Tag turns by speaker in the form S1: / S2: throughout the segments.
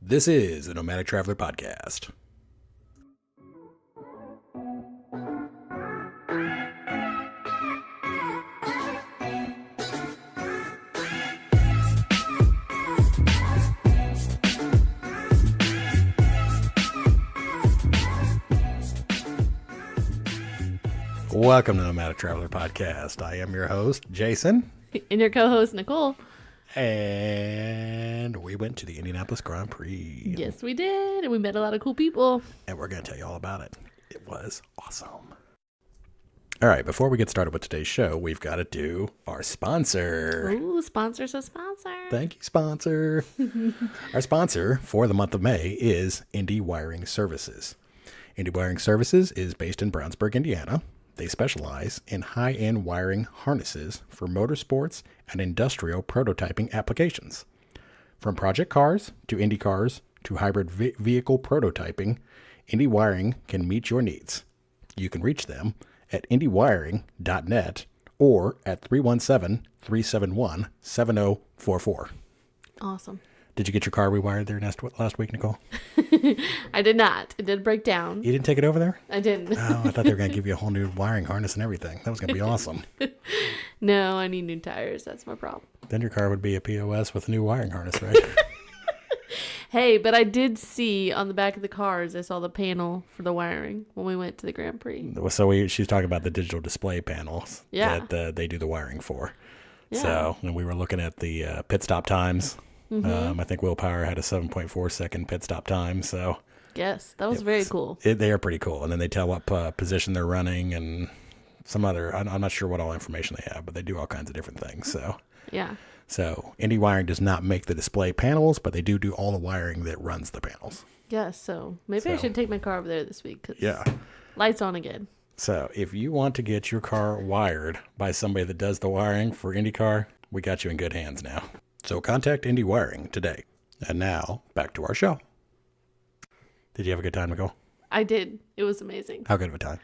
S1: This is the Nomadic Traveler Podcast. Welcome to the Nomadic Traveler Podcast. I am your host, Jason.
S2: And your co-host, Nicole.
S1: And we went to the Indianapolis Grand Prix.
S2: Yes, we did. And we met a lot of cool people.
S1: And we're going to tell you all about it. It was awesome. All right, before we get started with today's show, we've got to do our sponsor.
S2: Ooh, sponsor's a sponsor.
S1: Thank you, sponsor. Our sponsor for the month of May is Indy Wiring Services. Indy Wiring Services is based in Brownsburg, Indiana. They specialize in high-end wiring harnesses for motorsports and industrial prototyping applications. From project cars to Indy cars to hybrid vehicle prototyping, Indy Wiring can meet your needs. You can reach them at indywiring.net or at 317-371-7044.
S2: Awesome.
S1: Did you get your car rewired there last week, Nicole?
S2: I did not. It did break down.
S1: You didn't take it over there?
S2: I didn't.
S1: Oh, I thought they were going to give you a whole new wiring harness and everything. That was going to be awesome.
S2: No, I need new tires. That's my problem.
S1: Then your car would be a POS with a new wiring harness, right?
S2: Hey, but I did see on the back of the cars, I saw the panel for the wiring when we went to the Grand Prix.
S1: So she's talking about the digital display panels that they do the wiring for.
S2: Yeah.
S1: So, and we were looking at the pit stop times. I think Willpower had a 7.4 second pit stop time. So
S2: yes, that was very cool.
S1: They are pretty cool. And then they tell what position they're running and some other, I'm not sure what all information they have, but they do all kinds of different things. So
S2: yeah.
S1: So Indy Wiring does not make the display panels, but they do all the wiring that runs the panels.
S2: Yeah, so maybe I should take my car over there this week.
S1: Yeah.
S2: Lights on again.
S1: So if you want to get your car wired by somebody that does the wiring for INDYCAR, we got you in good hands now. So contact Indy Wiring today. And now, back to our show. Did you have a good time, Nicole?
S2: I did. It was amazing.
S1: How good of a time?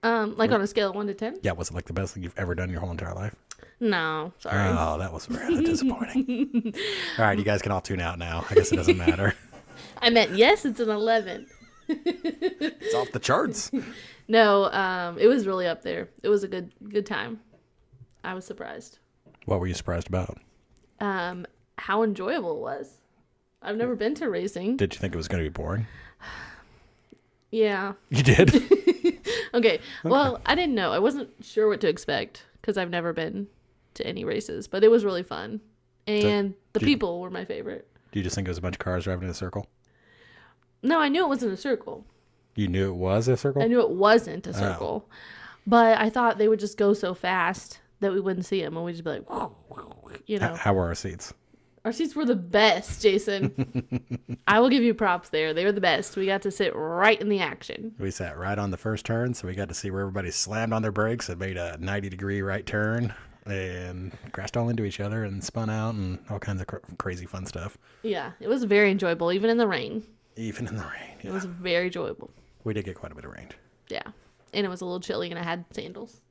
S2: On a scale of 1 to 10?
S1: Yeah, was it like the best thing you've ever done in your whole entire life?
S2: No, sorry.
S1: Oh, that was really disappointing. All right, you guys can all tune out now. I guess it doesn't matter.
S2: I meant, yes, it's an 11.
S1: It's off the charts.
S2: No, it was really up there. It was a good time. I was surprised.
S1: What were you surprised about?
S2: How enjoyable it was. I've never been to racing.
S1: Did you think it was going to be boring?
S2: Yeah.
S1: You did?
S2: Okay. Well, I didn't know. I wasn't sure what to expect because I've never been to any races, but it was really fun. And the people were my favorite.
S1: Do you just think it was a bunch of cars driving in a circle?
S2: No, I knew it wasn't a circle.
S1: You knew it was a circle?
S2: I knew it wasn't a circle. But I thought they would just go so fast that we wouldn't see them and we'd just be like, you know.
S1: How were our seats?
S2: Our seats were the best, Jason. I will give you props there. They were the best. We got to sit right in the action.
S1: We sat right on the first turn, so we got to see where everybody slammed on their brakes and made a 90-degree right turn and crashed all into each other and spun out and all kinds of crazy fun stuff.
S2: Yeah, it was very enjoyable, even in the rain.
S1: Even in the rain, yeah.
S2: It was very enjoyable.
S1: We did get quite a bit of rain.
S2: Yeah, and it was a little chilly, and I had sandals.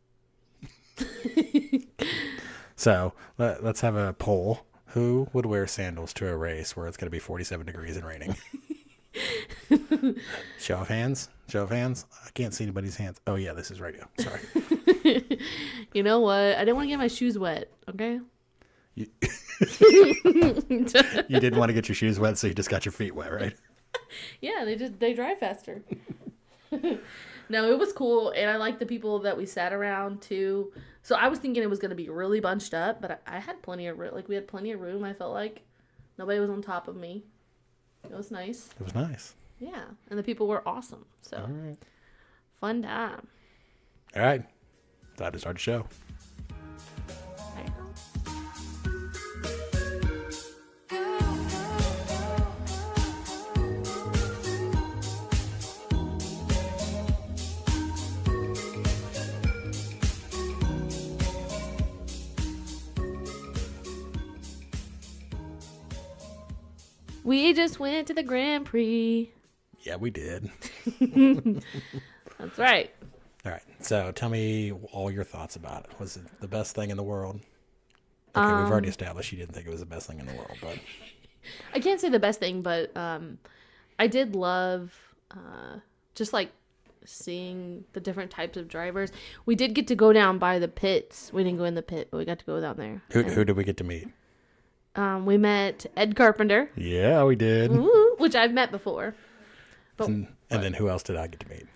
S1: So let's have a poll. Who would wear sandals to a race where it's going to be 47 degrees and raining? Show of hands? Show of hands? I can't see anybody's hands. Oh, yeah, this is radio. Sorry.
S2: You know what? I didn't want to get my shoes wet, okay?
S1: You didn't want to get your shoes wet, so you just got your feet wet, right?
S2: Yeah, they dry faster. No, it was cool, and I liked the people that we sat around, too. So I was thinking it was going to be really bunched up, but I had plenty of room. Like, we had plenty of room, I felt like. Nobody was on top of me. It was nice.
S1: It was nice.
S2: Yeah, and the people were awesome. So,
S1: all right.
S2: Fun time.
S1: All right. Time to start the show.
S2: We just went to the Grand Prix.
S1: Yeah, we did.
S2: That's right.
S1: All right. So tell me all your thoughts about it. Was it the best thing in the world? Okay, we've already established you didn't think it was the best thing in the world, but
S2: I can't say the best thing, but I did love just like seeing the different types of drivers. We did get to go down by the pits. We didn't go in the pit, but we got to go down there.
S1: Who did we get to meet?
S2: We met Ed Carpenter.
S1: Yeah, we did.
S2: Ooh, which I've met before.
S1: And then who else did I get to meet?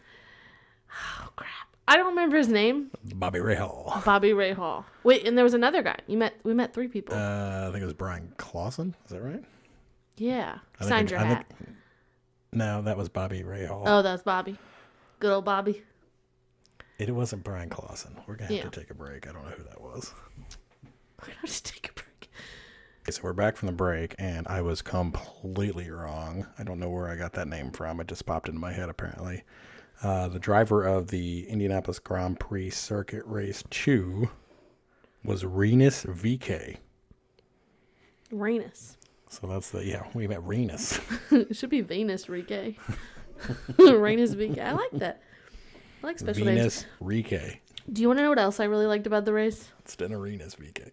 S2: Oh, crap. I don't remember his name.
S1: Bobby Ray Hall.
S2: Bobby Ray Hall. Wait, and there was another guy. We met 3 people.
S1: I think it was Brian Clausen. Is that right?
S2: Yeah. Signed your hat.
S1: No, that was Bobby Ray Hall.
S2: Oh, that was Bobby. Good old Bobby.
S1: It wasn't Brian Clausen. We're going to have to take a break. I don't know who that was.
S2: We're going to have to take a break.
S1: Okay, so we're back from the break, and I was completely wrong. I don't know where I got that name from. It just popped into my head, apparently. The driver of the Indianapolis Grand Prix Circuit Race 2 was Renus VK.
S2: Renus.
S1: So that's we met Renus.
S2: It should be Venus VK. Renus VK. I like that. I like special names.
S1: Venus VK.
S2: Do you want to know what else I really liked about the race?
S1: It's an Renus VK.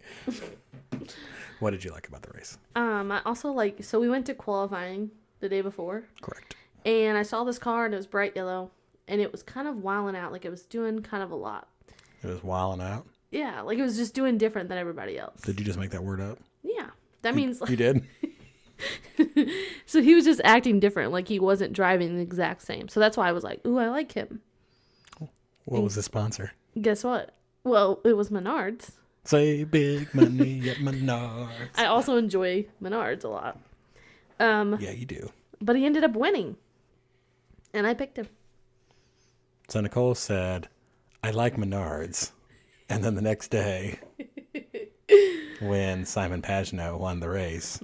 S1: What did you like about the race?
S2: I also so we went to qualifying the day before.
S1: Correct.
S2: And I saw this car and it was bright yellow. And it was kind of wilding out. Like, it was doing kind of a lot.
S1: It was wilding out?
S2: Yeah. Like, it was just doing different than everybody else.
S1: Did you just make that word up?
S2: Yeah. That means...
S1: You did?
S2: So he was just acting different. Like, he wasn't driving the exact same. So that's why I was like, ooh, I like him.
S1: What was the sponsor?
S2: Guess what? Well, it was Menards.
S1: Say big money at Menards.
S2: I also enjoy Menards a lot.
S1: Yeah, you do.
S2: But he ended up winning. And I picked him.
S1: So Nicole said, I like Menards. And then the next day, when Simon Pagenaud won the race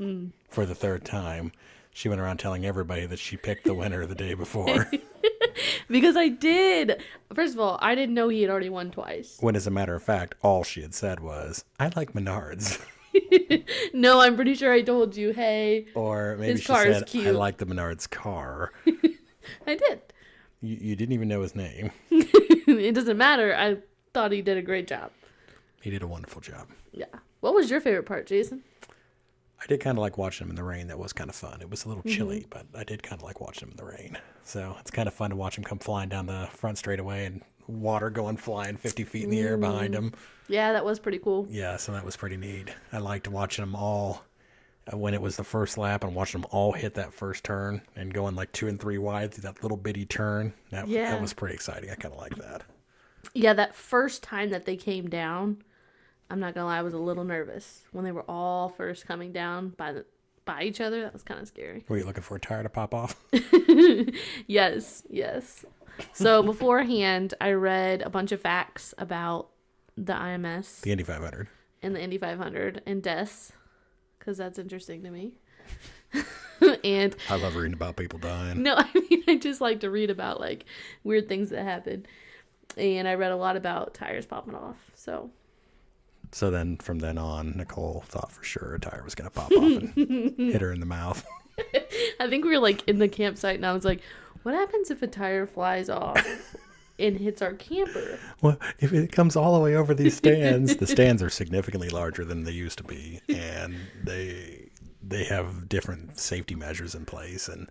S1: for the 3rd time, she went around telling everybody that she picked the winner the day before.
S2: Because I did. First of all, I didn't know he had already won twice.
S1: When, as a matter of fact, all she had said was, I like Menards.
S2: No, I'm pretty sure I told you, hey,
S1: or maybe
S2: his
S1: she
S2: car
S1: said,
S2: is cute.
S1: I like the Menards car.
S2: I did.
S1: You didn't even know his name.
S2: It doesn't matter. I thought he did a great job.
S1: He did a wonderful job.
S2: Yeah. What was your favorite part, Jason?
S1: I did kind of like watching him in the rain. That was kind of fun. It was a little chilly, but I did kind of like watching him in the rain. So it's kind of fun to watch him come flying down the front straightaway and water going flying 50 feet in the air behind him.
S2: Yeah, that was pretty cool.
S1: Yeah, so that was pretty neat. I liked watching them all when it was the first lap and watching them all hit that first turn and going like 2 and 3 wide through that little bitty turn. That was pretty exciting. I kind of like that.
S2: Yeah, that first time that they came down, I'm not gonna lie, I was a little nervous when they were all first coming down by each other. That was kind of scary.
S1: Were you looking for a tire to pop off?
S2: Yes. So beforehand, I read a bunch of facts about the IMS,
S1: The Indy 500.
S2: And the Indy 500 and deaths, because that's interesting to me. And
S1: I love reading about people dying.
S2: No, I mean, I just like to read about like weird things that happen. And I read a lot about tires popping off. So
S1: then from then on, Nicole thought for sure a tire was going to pop off and hit her in the mouth.
S2: I think we were like in the campsite and I was like, what happens if a tire flies off and hits our camper?
S1: Well, if it comes all the way over these stands, the stands are significantly larger than they used to be. And they have different safety measures in place. And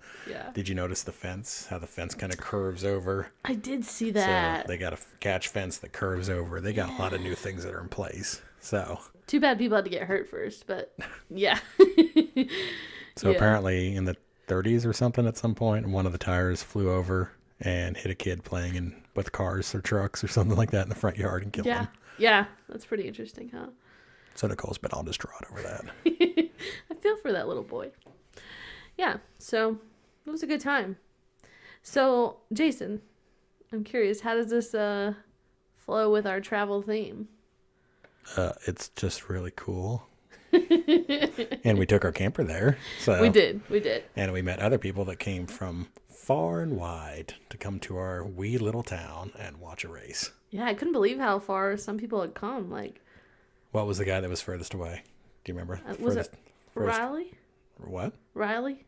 S1: Did you notice the fence, how the fence kind of curves over?
S2: I did see that.
S1: So they got a catch fence that curves over. They got a lot of new things that are in place. So
S2: too bad people had to get hurt first, but yeah.
S1: So apparently in the 30s or something at some point, one of the tires flew over and hit a kid playing with cars or trucks or something like that in the front yard and killed him.
S2: Yeah, that's pretty interesting, huh?
S1: So Nicole's been all distraught over that.
S2: I feel for that little boy. Yeah, so it was a good time. So, Jason, I'm curious, how does this flow with our travel theme?
S1: It's just really cool. And we took our camper there. So
S2: We did.
S1: And we met other people that came from far and wide to come to our wee little town and watch a race.
S2: Yeah, I couldn't believe how far some people had come. Like,
S1: what was the guy that was furthest away? Do you remember?
S2: Was it Riley?
S1: What?
S2: Riley?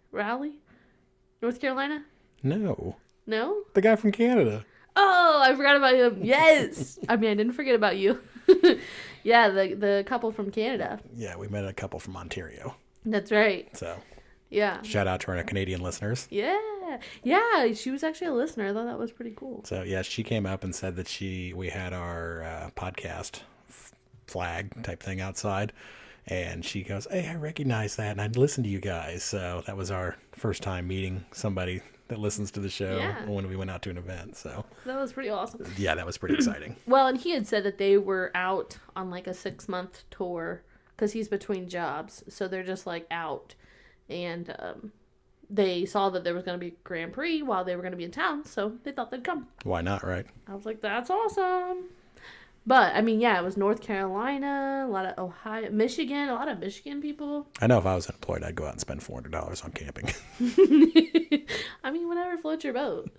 S2: North Carolina?
S1: No.
S2: No?
S1: The guy from Canada.
S2: Oh, I forgot about him. Yes. I mean, I didn't forget about you. Yeah, the couple from Canada.
S1: Yeah, we met a couple from Ontario.
S2: That's right.
S1: So
S2: Yeah.
S1: Shout out to our Canadian listeners.
S2: Yeah. Yeah, she was actually a listener. I thought that was pretty cool.
S1: So, yeah, she came up and said that we had our podcast flag type thing outside. And she goes, hey, I recognize that, and I'd listen to you guys. So that was our first time meeting somebody that listens to the show when we went out to an event. So
S2: that was pretty awesome.
S1: Yeah, that was pretty exciting.
S2: Well, and he had said that they were out on like a 6-month tour because he's between jobs. So they're just like out. And they saw that there was going to be Grand Prix while they were going to be in town. So they thought they'd come.
S1: Why not, right?
S2: I was like, that's awesome. But, I mean, yeah, it was North Carolina, a lot of Ohio, Michigan, a lot of Michigan people.
S1: I know if I was unemployed, I'd go out and spend $400 on camping.
S2: I mean, whatever floats your boat.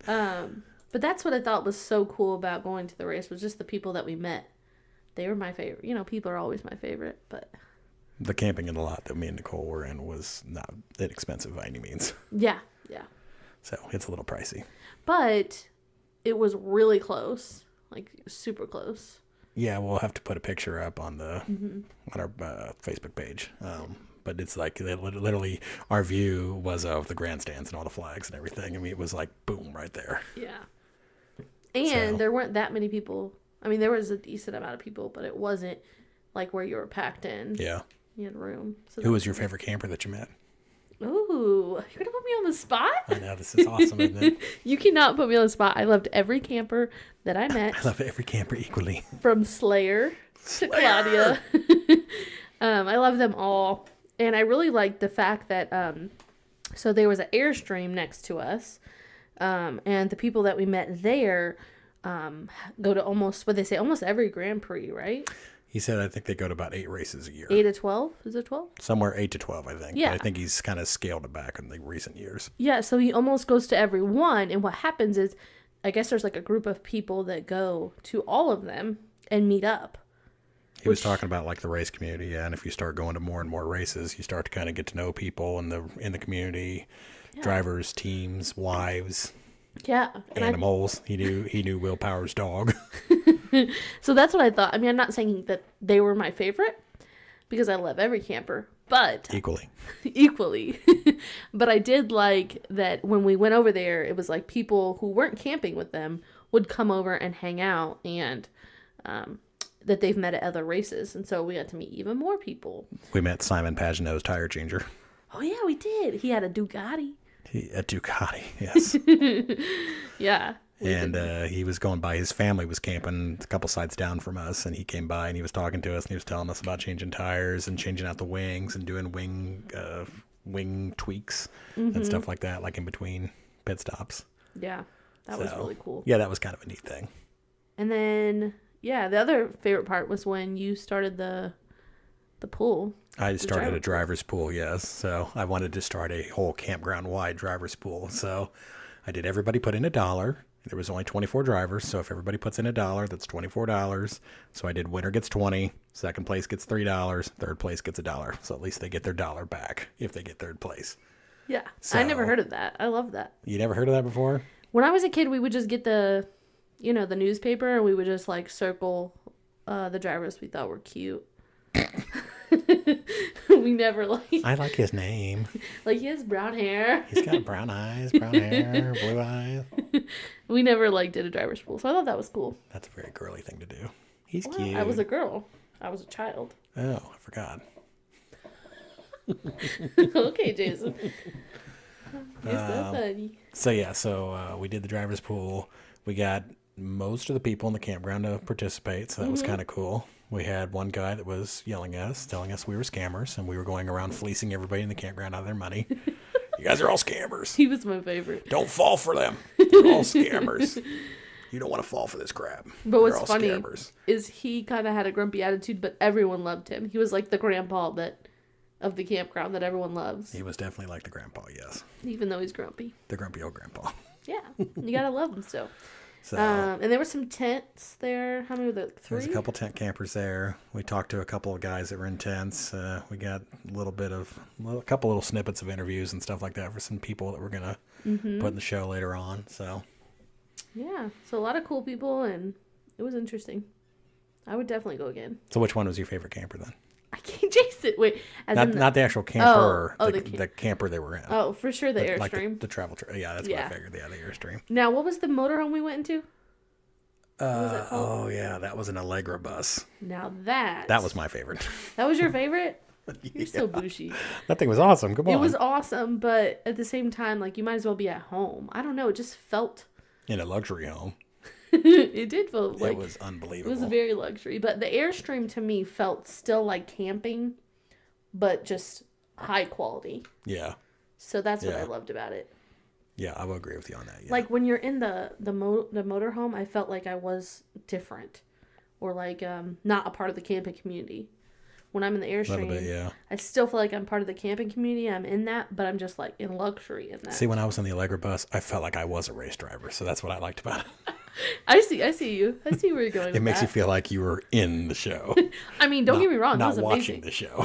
S2: But that's what I thought was so cool about going to the race was just the people that we met. They were my favorite. You know, people are always my favorite, but...
S1: The camping in the lot that me and Nicole were in was not inexpensive by any means.
S2: Yeah.
S1: So, it's a little pricey.
S2: But it was really close. Like, super close.
S1: Yeah, we'll have to put a picture up on on our Facebook page. But it's like literally our view was of the grandstands and all the flags and everything. I mean, it was like boom right there.
S2: Yeah. And there weren't that many people. I mean, there was a decent amount of people, but it wasn't like where you were packed in.
S1: Yeah.
S2: You had room. So
S1: who was your favorite camper that you met?
S2: Ooh, you're going to put me on the spot?
S1: I know, this is awesome, isn't it?
S2: You cannot put me on the spot. I loved every camper that I met.
S1: I love every camper equally.
S2: From Slayer to Claudia. I love them all. And I really liked the fact that, so there was an airstream next to us. And the people that we met there go to almost every Grand Prix, right?
S1: He said, I think they go to about 8 races a year.
S2: 8 to 12? Is it 12?
S1: Somewhere 8 to 12, I think.
S2: Yeah.
S1: But I think he's kind of scaled it back in the recent years.
S2: Yeah, so he almost goes to every one. And what happens is, I guess there's like a group of people that go to all of them and meet up.
S1: He was talking about like the race community, yeah. And if you start going to more and more races, you start to kind of get to know people in the community, drivers, teams, wives.
S2: Yeah.
S1: Animals. He knew Will Power's dog.
S2: So that's what I thought. I mean, I'm not saying that they were my favorite because I love every camper, but equally. But I did like that when we went over there, it was like people who weren't camping with them would come over and hang out and that they've met at other races. And so we got to meet even more people.
S1: We met Simon Pagenaud's tire changer.
S2: Oh, yeah, we did. He had a Ducati.
S1: A Ducati, yes.
S2: Yeah.
S1: And he was going by, his family was camping a couple sites down from us, and he came by and he was talking to us and he was telling us about changing tires and changing out the wings and doing wing tweaks and stuff like that, like in between pit stops.
S2: Yeah, that was really cool.
S1: Yeah, that was kind of a neat thing.
S2: And then, yeah, the other favorite part was when you started the pool.
S1: I started a driver's pool, yes. So I wanted to start a whole campground-wide driver's pool. So I did everybody put in $1. There was only 24 drivers, so if everybody puts in $1, that's $24. So I did winner gets 20, second place gets $3, third place gets $1. So at least they get their $1 back if they get third place.
S2: Yeah,
S1: so,
S2: I never heard of that. I love that.
S1: You never heard of that before?
S2: When I was a kid, we would just get the newspaper, and we would just like circle the drivers we thought were cute. We never
S1: I like his name.
S2: Like he has brown hair.
S1: He's got brown eyes, brown hair, blue eyes.
S2: We never did a driver's pool, so I thought that was cool.
S1: That's a very girly thing to do. He's
S2: well,
S1: cute.
S2: I was a girl. I was a child.
S1: Oh, I forgot.
S2: Okay, Jason. You're so funny.
S1: So we did the driver's pool. We got most of the people in the campground to participate, so that was kind of cool. We had one guy that was yelling at us, telling us we were scammers, and we were going around fleecing everybody in the campground out of their money. You guys are all scammers.
S2: He was my favorite.
S1: Don't fall for them. They're all scammers. You don't want to fall for this crap.
S2: But what's funny is he kind of had a grumpy attitude, but everyone loved him. He was like the grandpa of the campground that everyone loves.
S1: He was definitely like the grandpa, yes.
S2: Even though he's grumpy.
S1: The grumpy old grandpa.
S2: Yeah, you gotta love him still.
S1: So,
S2: and there were some tents there. How many were there? 3?
S1: There's a couple tent campers there. We talked to a couple of guys that were in tents. We got a couple little snippets of interviews and stuff like that for some people that we're going to put in the show later on. So,
S2: yeah. So a lot of cool people, and it was interesting. I would definitely go again.
S1: So which one was your favorite camper then?
S2: I can't Jason. Wait, as
S1: Not the actual camper,
S2: the
S1: the camper they were in.
S2: Oh, for sure, the Airstream.
S1: Like the travel yeah, that's what I figured. Yeah, the Airstream.
S2: Now, what was the motorhome we went into?
S1: Oh yeah, that was an Allegra bus.
S2: Now that
S1: was my favorite.
S2: That was your favorite? You're so bougie.
S1: That thing was awesome. Come on.
S2: It was awesome, but at the same time, like, you might as well be at home. I don't know. It just felt
S1: in a luxury home.
S2: It did feel like
S1: it was unbelievable.
S2: It was very luxury, but the Airstream to me felt still like camping, but just high quality.
S1: Yeah.
S2: So that's what I loved about it.
S1: Yeah, I will agree with you on that. Yeah.
S2: Like when you're in the motorhome, I felt like I was different, or like not a part of the camping community. When I'm in the Airstream, I still feel like I'm part of the camping community. I'm in that, but I'm just like in luxury in that.
S1: See, when I was in the Allegra bus, I felt like I was a race driver, so that's what I liked about it.
S2: I see you. I see where you're going.
S1: It makes you feel like you were in the show.
S2: I mean, don't get me wrong, it was
S1: not
S2: amazing.
S1: watching the show.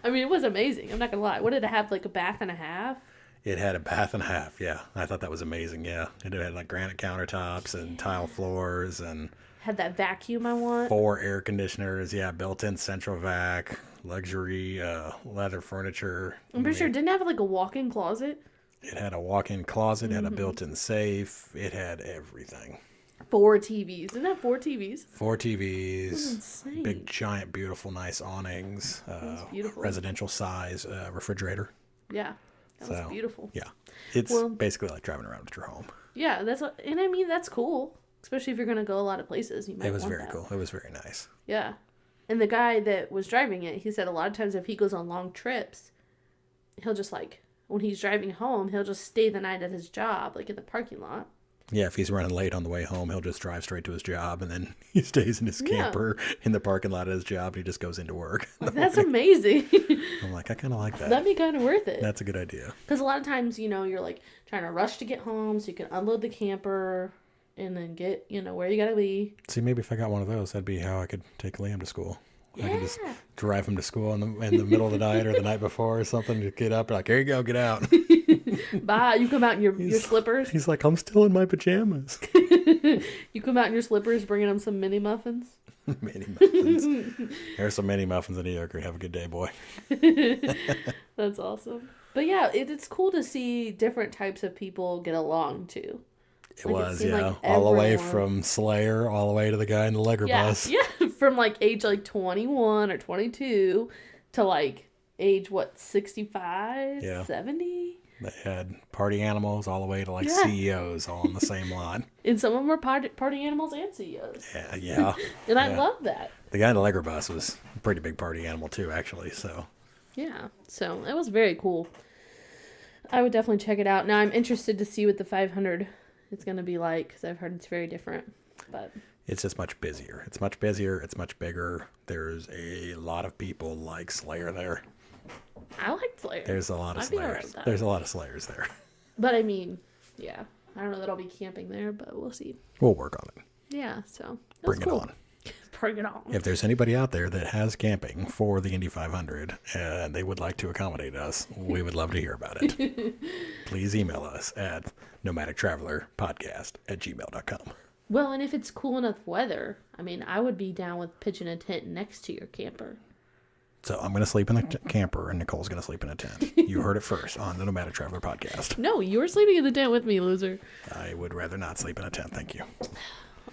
S2: I mean, it was amazing. I'm not gonna lie. What did it have? Like a bath and a half?
S1: It had a bath and a half. Yeah, I thought that was amazing. Yeah, it had like granite countertops and tile floors and
S2: had that vacuum I want.
S1: 4 air conditioners. Yeah, built-in central vac, luxury leather furniture.
S2: I'm pretty sure it didn't have like a walk-in closet.
S1: It had a walk-in closet, it had a built-in safe, it had everything.
S2: 4 TVs. Didn't it have 4 TVs?
S1: 4 TVs, big, giant, beautiful, nice awnings, residential size refrigerator.
S2: Yeah, that was beautiful.
S1: Yeah, it's basically like driving around at your home.
S2: Yeah, and I mean, that's cool, especially if you're going to go a lot of places. You might
S1: It was very cool. It was very nice.
S2: Yeah, and the guy that was driving it, he said a lot of times if he goes on long trips, he'll just like, when he's driving home, he'll just stay the night at his job, like in the parking lot.
S1: Yeah, if he's running late on the way home, he'll just drive straight to his job, and then he stays in his camper in the parking lot at his job, and he just goes into work.
S2: That's amazing.
S1: I'm like, I kind of like that.
S2: That'd be kind of worth it.
S1: That's a good idea.
S2: Because a lot of times, you're like trying to rush to get home so you can unload the camper and then get, where you gotta be.
S1: See, maybe if I got one of those, that'd be how I could take Liam to school.
S2: Yeah.
S1: I could just drive him to school in the middle of the night or the night before or something to get up. Like, here you go, get out.
S2: Bye. You come out in your slippers.
S1: He's like, I'm still in my pajamas.
S2: You come out in your slippers, bringing him some mini muffins.
S1: Mini muffins. Here's some mini muffins in the yogurt. Have a good day, boy.
S2: That's awesome. But yeah, it's cool to see different types of people get along too.
S1: It was, yeah. Like all the way from Slayer, all the way to the guy in the Allegra bus.
S2: Yeah, from like age like 21 or 22 to like age, 65, 70?
S1: They had party animals all the way to like CEOs all on the same lot.
S2: And some of them were party animals and CEOs.
S1: Yeah.
S2: And I love that.
S1: The guy in the Allegra bus was a pretty big party animal too, actually, so.
S2: Yeah, so it was very cool. I would definitely check it out. Now I'm interested to see what the 500 it's going to be like, because I've heard it's very different. But
S1: it's just much busier. It's much busier. It's much bigger. There's a lot of people like Slayer there.
S2: I like Slayer.
S1: There's a lot of Slayers. There's a lot of Slayers there.
S2: But I mean, yeah. I don't know that I'll be camping there, but we'll see.
S1: We'll work on it.
S2: Yeah, so
S1: bring it on.
S2: Bring it on.
S1: If there's anybody out there that has camping for the Indy 500 and they would like to accommodate us, we would love to hear about it. Please email us at nomadictravelerpodcast@gmail.com.
S2: Well, and if it's cool enough weather, I mean, I would be down with pitching a tent next to your camper.
S1: So I'm going to sleep in the camper and Nicole's going to sleep in a tent. You heard it first on the Nomadic Traveler podcast.
S2: No, you were sleeping in the tent with me, loser.
S1: I would rather not sleep in a tent. Thank you.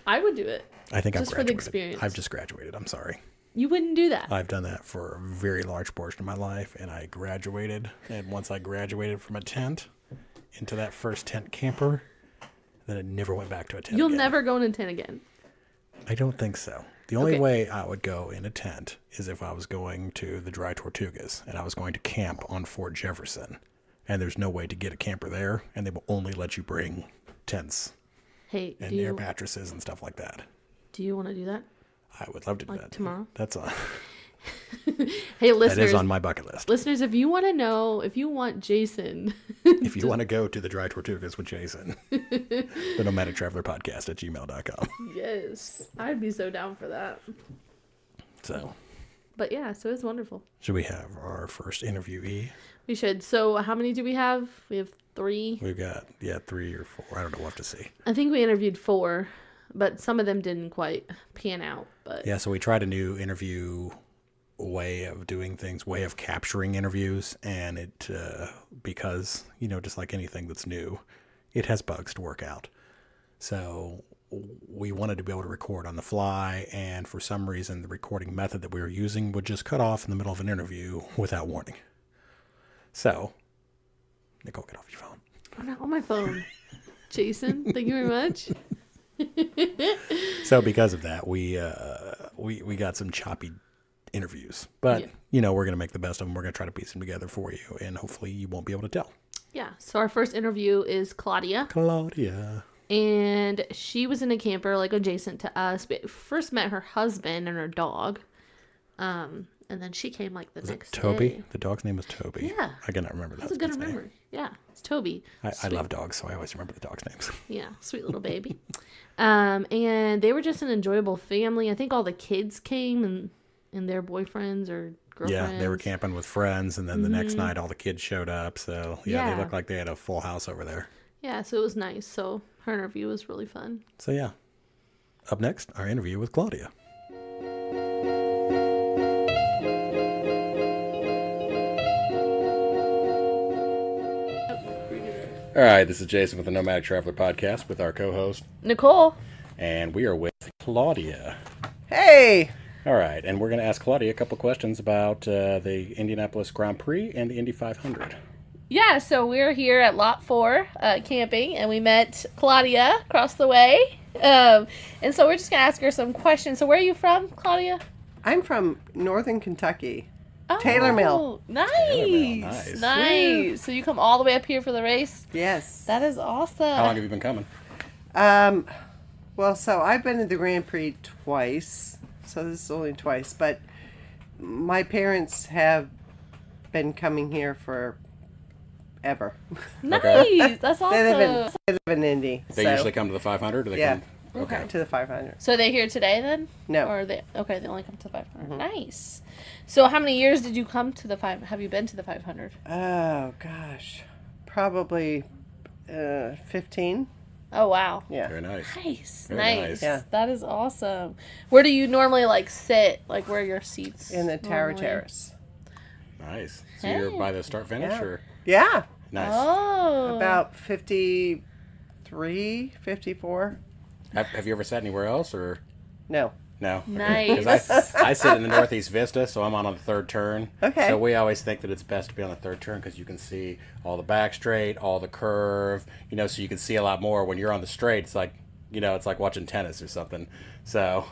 S2: I would do it.
S1: I think I've graduated.
S2: Just for the experience.
S1: I've just graduated. I'm sorry.
S2: You wouldn't do that.
S1: I've done that for a very large portion of my life, and I graduated. And once I graduated from a tent into that first tent camper, then I never went back to a tent
S2: You'll
S1: again.
S2: never go in a tent again.
S1: I don't think so. The only way I would go in a tent is if I was going to the Dry Tortugas and I was going to camp on Fort Jefferson. And there's no way to get a camper there, and they will only let you bring tents and air mattresses and stuff like that.
S2: Do you want to do that?
S1: I would love to do that.
S2: Tomorrow?
S1: That's on.
S2: Hey, listeners. That
S1: is on my bucket list.
S2: Listeners, if you want to know, if you want Jason.
S1: If you want to go to the Dry Tortugas with Jason, the Nomadic Traveler podcast @gmail.com.
S2: Yes. I'd be so down for that.
S1: So.
S2: But yeah, so it's wonderful.
S1: Should we have our first interviewee?
S2: We should. So how many do we have? We have 3.
S1: We've got, 3 or 4. I don't know. We'll have to see.
S2: I think we interviewed 4, but some of them didn't quite pan out. But
S1: yeah, so we tried a new interview way of doing things, way of capturing interviews, and it because just like anything that's new, it has bugs to work out. So we wanted to be able to record on the fly, and for some reason the recording method that we were using would just cut off in the middle of an interview without warning. So Nicole, get off your phone.
S2: I'm not on my phone. Jason, thank you very much.
S1: So because of that, we got some choppy interviews, but we're going to make the best of them. We're going to try to piece them together for you, and hopefully you won't be able to tell.
S2: Yeah. So our first interview is Claudia. And she was in a camper like adjacent to us. We first met her husband and her dog. And then she came like the next day.
S1: Toby? The dog's name was Toby.
S2: Yeah.
S1: I cannot remember that.
S2: That's a good memory. Yeah. It's Toby.
S1: I love dogs, so I always remember the dogs' names.
S2: Yeah. Sweet little baby. And they were just an enjoyable family. I think all the kids came and their boyfriends or girlfriends.
S1: Yeah, they were camping with friends, and then the next night all the kids showed up. So, they looked like they had a full house over there.
S2: Yeah, so it was nice. So her interview was really fun.
S1: So, yeah. Up next, our interview with Claudia. All right, this is Jason with the Nomadic Traveler Podcast with our co-host,
S2: Nicole.
S1: And we are with Claudia.
S3: Hey!
S1: All right, and we're going to ask Claudia a couple questions about the Indianapolis Grand Prix and the Indy 500.
S2: Yeah, so we're here at Lot 4 camping, and we met Claudia across the way. And so we're just going to ask her some questions. So where are you from, Claudia?
S3: I'm from northern Kentucky.
S2: Oh,
S3: Taylor Mill.
S2: Nice.
S1: Nice.
S2: So you come all the way up here for the race?
S3: Yes.
S2: That is awesome.
S1: How long have you been coming?
S3: Well, so I've been to the Grand Prix twice. So this is only twice. But my parents have been coming here for ever.
S2: Nice. That's awesome.
S3: They live in Indy.
S1: They usually come to the 500? Or they come?
S3: Okay. To the 500.
S2: So are they here today then?
S3: No.
S2: Or they only come to the 500. Nice. So how many years did you come to the have you been to the 500?
S3: Oh, gosh. Probably 15.
S2: Oh, wow.
S3: Yeah.
S1: Very nice.
S2: Nice.
S1: Very nice.
S3: Yeah.
S2: That is awesome. Where do you normally sit? Like where are your seats?
S3: In the Tower
S2: normally?
S3: Terrace.
S1: Nice. So you're by the start finish?
S3: Yeah.
S1: Or?
S3: Yeah.
S1: Nice.
S2: Oh.
S3: About 53, 54.
S1: Have you ever sat anywhere else? Or
S3: No.
S1: No.
S2: Nice.
S1: 'Cause I sit in the Northeast Vista, so I'm on the third turn.
S3: Okay.
S1: So we always think that it's best to be on the third turn because you can see all the back straight, all the curve, so you can see a lot more. When you're on the straight, it's like, it's like watching tennis or something. So.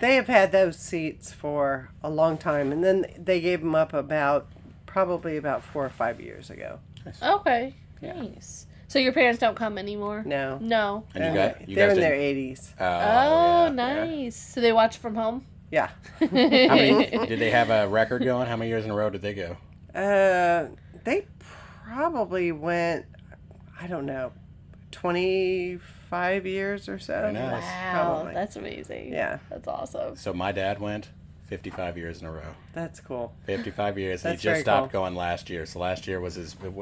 S3: They have had those seats for a long time, and then they gave them up probably about 4 or 5 years ago.
S2: Okay.
S1: Yeah.
S2: Nice. So your parents don't come anymore?
S3: No.
S2: No.
S1: And you
S3: They're
S1: guys
S3: in their
S1: didn't-
S3: 80s.
S2: Oh,
S1: yeah.
S2: nice. So they watch from home?
S3: Yeah.
S1: How many did they have a record going? How many years in a row did they go?
S3: They probably went, I don't know, 25 years or so.
S1: Very nice.
S2: Wow.
S3: Probably.
S2: That's amazing.
S3: Yeah.
S2: That's awesome.
S1: So my dad went 55 years in a row.
S3: That's cool.
S1: 55 years.
S3: That's
S1: He just
S3: very
S1: stopped
S3: cool.
S1: going last year. So last year was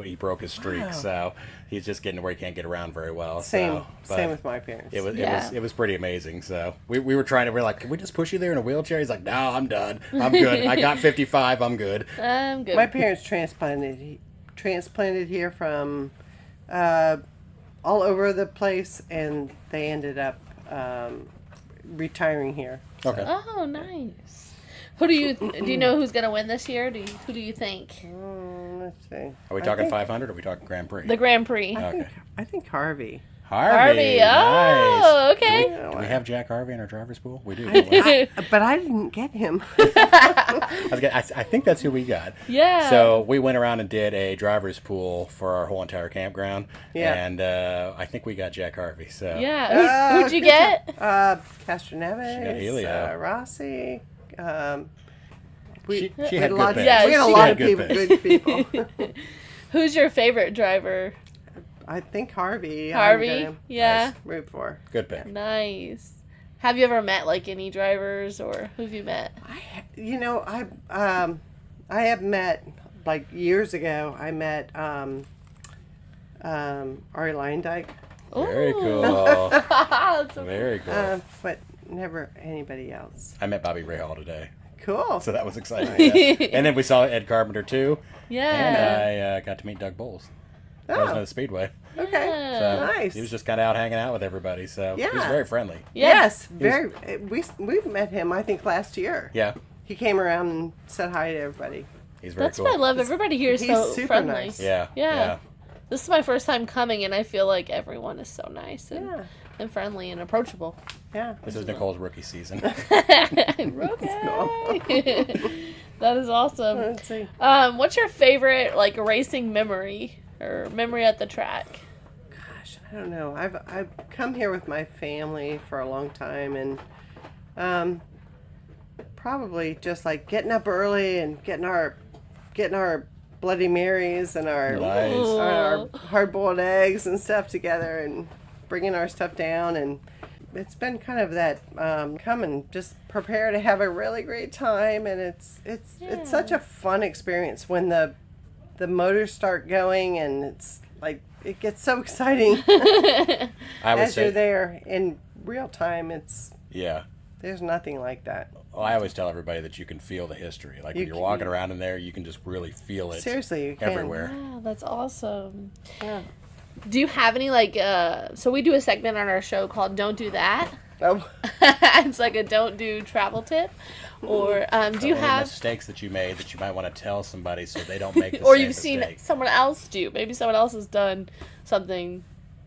S1: he broke his streak.
S3: Wow.
S1: So he's just getting to where he can't get around very well.
S3: Same
S1: But
S3: with my parents.
S1: It was
S2: Yeah.
S1: it was pretty amazing. So we were we're like, can we just push you there in a wheelchair? He's like, no, I'm done. I'm good. I got 55. I'm good.
S2: I'm good.
S3: My parents transplanted here from all over the place, and they ended up retiring here.
S1: Okay.
S2: Oh, nice. Do you know who's gonna win this year? Who do you think?
S3: Let's see.
S1: Are we talking 500 or are we talking Grand Prix?
S2: The Grand Prix.
S1: Okay.
S3: I think Harvey.
S2: Harvey.
S1: Nice.
S2: Oh, okay.
S1: Do we have Jack Harvey in our driver's pool? We do. don't we?
S3: But I didn't get him.
S1: I think that's who we got.
S2: Yeah.
S1: So we went around and did a driver's pool for our whole entire campground.
S3: Yeah.
S1: And I think we got Jack Harvey. So
S2: Yeah. Who'd you get?
S3: Castroneves.
S1: She got Helio.
S3: Rossi.
S1: She
S3: we
S1: had
S3: a
S1: good
S3: lot.
S1: picks.
S2: Yeah,
S3: We had a
S2: she
S3: lot
S1: had
S3: of
S1: good
S3: people.
S1: picks.
S3: Good people.
S2: Who's your favorite driver?
S3: I think Harvey.
S2: Harvey?
S3: I'm gonna
S2: Yeah.
S3: root for.
S1: Good pick.
S2: Nice. Have you ever met any drivers, or who've you met?
S3: I have met years ago. I met Ari Leindyke,
S1: Very
S2: Ooh.
S1: cool.
S2: That's so
S1: Very cool.
S3: but never anybody else.
S1: I met Bobby Rahal today.
S3: Cool.
S1: So that was exciting. Yeah. And then we saw Ed Carpenter too.
S2: Yeah.
S1: And I got to meet Doug Bowles. President of the Speedway.
S3: Okay.
S1: So
S3: Nice.
S1: he was just kind of out hanging out with everybody. So he was very friendly.
S3: Yes. Very. We've met him, I think, last year.
S1: Yeah.
S3: He came around and said hi to everybody.
S1: He's very
S2: That's
S1: cool.
S2: what I love. Everybody here is
S3: He's
S2: so
S3: super
S2: friendly.
S3: nice.
S1: Yeah.
S2: This is my first time coming, and I feel like everyone is so nice and friendly and approachable.
S3: Yeah.
S1: This is Nicole's rookie season.
S2: Okay. That is awesome.
S3: Let's see.
S2: What's your favorite racing memory or memory at the track?
S3: Gosh, I don't know. I've come here with my family for a long time, and probably just like getting up early and getting our Bloody Marys and our hard-boiled eggs and stuff together, and bringing our stuff down. And it's been kind of that come and just prepare to have a really great time. And it's such a fun experience when the motors start going, and it's like it gets so exciting as you're there in real time. There's nothing like that.
S1: Well, I always tell everybody that you can feel the history. Like when you're walking around in there, you can just really feel it.
S3: Seriously, you can.
S1: Everywhere.
S2: Wow, that's awesome.
S3: Yeah.
S2: Do you have any so we do a segment on our show called Don't Do That.
S3: Oh.
S2: It's like a don't do travel tip. Or do you have
S1: mistakes that you made that you might want to tell somebody so they don't make the
S2: or
S1: same
S2: you've seen
S1: mistake?
S2: someone else do? Maybe someone else has done something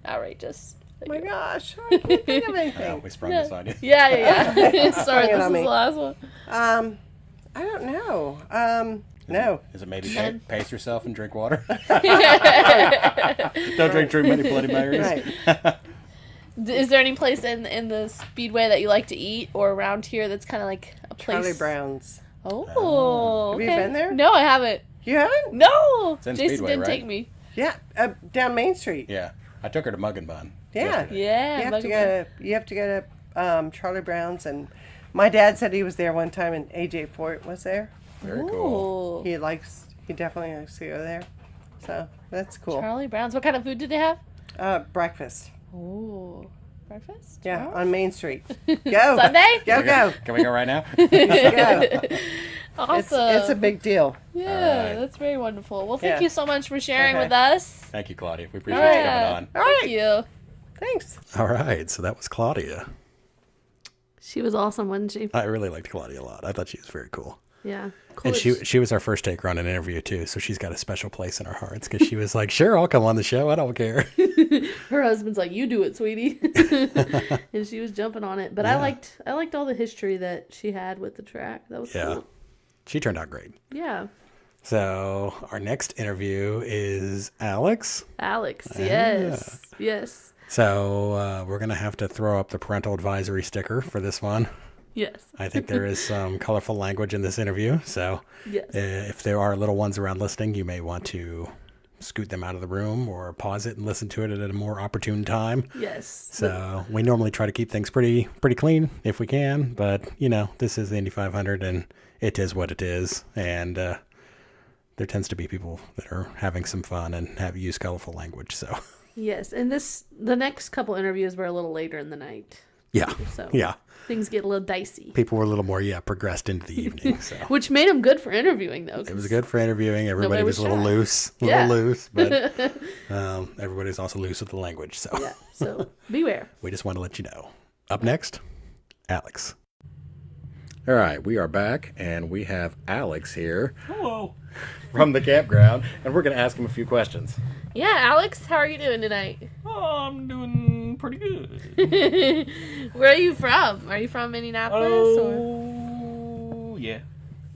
S2: outrageous.
S3: Oh my gosh, I can't think of anything.
S1: Oh, we sprung this on you.
S2: Yeah. Sorry, this is the
S3: me.
S2: last one.
S3: I don't know. No.
S1: Is it maybe pace yourself and drink water? Don't drink too many Bloody Marys.
S3: Right.
S2: Is there any place in the Speedway that you like to eat or around here that's kind of like a place?
S3: Charlie Brown's.
S2: Oh,
S3: Have you
S2: okay.
S3: been there?
S2: No, I haven't.
S3: You haven't?
S2: No,
S1: It's in
S2: Jason
S1: Speedway,
S2: didn't
S1: right?
S2: take me.
S3: Yeah, down Main Street.
S1: Yeah. I took her to Mug and Bun.
S3: Yeah.
S1: yesterday.
S2: Yeah,
S3: You have to go to Charlie Brown's, and my dad said he was there one time, and AJ Fort was there.
S1: Very cool.
S3: He definitely likes to go there. So that's cool.
S2: Charlie Brown's. What kind of food did they have?
S3: Breakfast.
S2: Oh, breakfast.
S3: Yeah,
S2: Oh.
S3: on Main Street. Go.
S2: Sunday?
S3: Go.
S1: Can we go right now?
S3: Go.
S2: Awesome.
S3: It's a big deal.
S2: Yeah,
S1: All right.
S2: that's very wonderful. Well, thank
S3: Yeah.
S2: you so much for sharing
S3: Okay.
S2: with us.
S1: Thank you, Claudia. We appreciate you coming on.
S3: All right.
S2: Thank you.
S3: Thanks.
S1: All right. So that was Claudia.
S2: She was awesome, wasn't she?
S1: I really liked Claudia a lot. I thought she was very cool.
S2: Yeah. Cool.
S1: And she was our first taker on an interview too, so she's got a special place in our hearts because she was like, "Sure, I'll come on the show. I don't care."
S2: Her husband's like, "You do it, sweetie," and she was jumping on it. But I liked all the history that she had with the track. That was cool.
S1: She turned out great.
S2: Yeah.
S1: So our next interview is Alex.
S2: Alex, yes. Yes.
S1: So we're gonna have to throw up the parental advisory sticker for this one.
S2: Yes.
S1: I think there is some colorful language in this interview. So
S2: Yes.
S1: if there are little ones around listening, you may want to scoot them out of the room or pause it and listen to it at a more opportune time.
S2: Yes.
S1: So we normally try to keep things pretty clean if we can, but this is the Indy 500 and it is what it is. And there tends to be people that are having some fun and have used colorful language. So
S2: Yes, and the next couple interviews were a little later in the night.
S1: yeah,
S2: So
S1: yeah.
S2: things get a little dicey.
S1: People were a little more progressed into the evening. So
S2: Which made them good for interviewing, though.
S1: it was good for interviewing. Everybody
S2: Nobody
S1: was
S2: was
S1: a little
S2: shy.
S1: loose, but everybody's also loose with the language. So
S2: Yeah, so beware.
S1: we just want to let you know. Up next, Alex. All right, we are back, and we have Alex here.
S4: Hello.
S1: From the campground, and we're going to ask him a few questions.
S2: Yeah, Alex, how are you doing tonight?
S4: Oh, I'm doing pretty good.
S2: Where are you from? Are you from Indianapolis?
S4: Oh, yeah.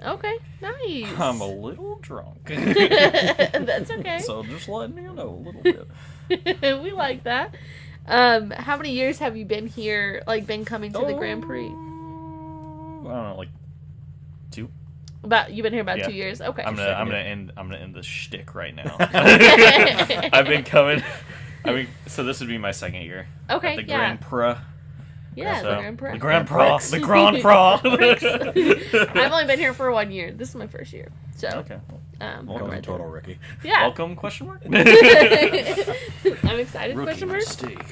S2: Okay, nice.
S4: I'm a little drunk.
S2: That's okay.
S4: So just letting you know a little bit.
S2: We like that. How many years have you been here, been coming to the Grand Prix?
S4: I don't know, like 2.
S2: You've been here about
S4: Yeah.
S2: 2 years. Okay.
S4: I'm gonna end the shtick right now. I've been coming. So this would be my second year.
S2: Okay,
S4: At the
S2: yeah.
S4: Grand Prix.
S2: Yeah,
S4: So,
S2: the Grand Prix.
S4: The Grand Prix. The Grand Prix.
S2: I've only been here for 1 year. This is my first year. So,
S4: Okay.
S2: I'm
S1: Welcome
S2: right
S1: to Total Ricky.
S2: Yeah.
S4: Welcome? Question mark.
S2: I'm excited.
S4: Rookie
S2: Question mark.
S4: mistake.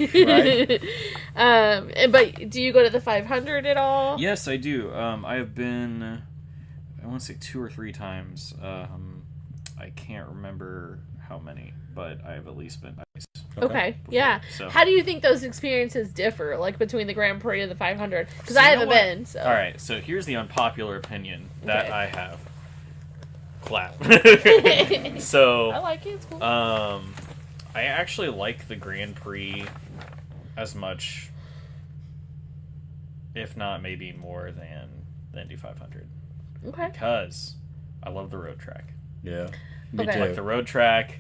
S1: Right?
S2: But do you go to the 500 at all?
S4: Yes, I do. I have been I want to say 2 or 3 times. I can't remember how many, but I've at least been twice.
S2: Okay.
S4: Before,
S2: Yeah.
S4: so.
S2: How do you think those experiences differ, like between the Grand Prix and the 500? Because
S4: So
S2: I
S4: you know
S2: haven't
S4: what?
S2: been. So.
S4: All right. So here's the unpopular opinion that
S2: Okay.
S4: I have. Clap.
S2: I
S4: So,
S2: like it. It's cool.
S4: I actually like the Grand Prix as much, if not maybe more than the Indy 500,
S2: Okay.
S4: because I love the road track.
S1: Yeah. Me
S2: Okay.
S1: too.
S4: Like the road track,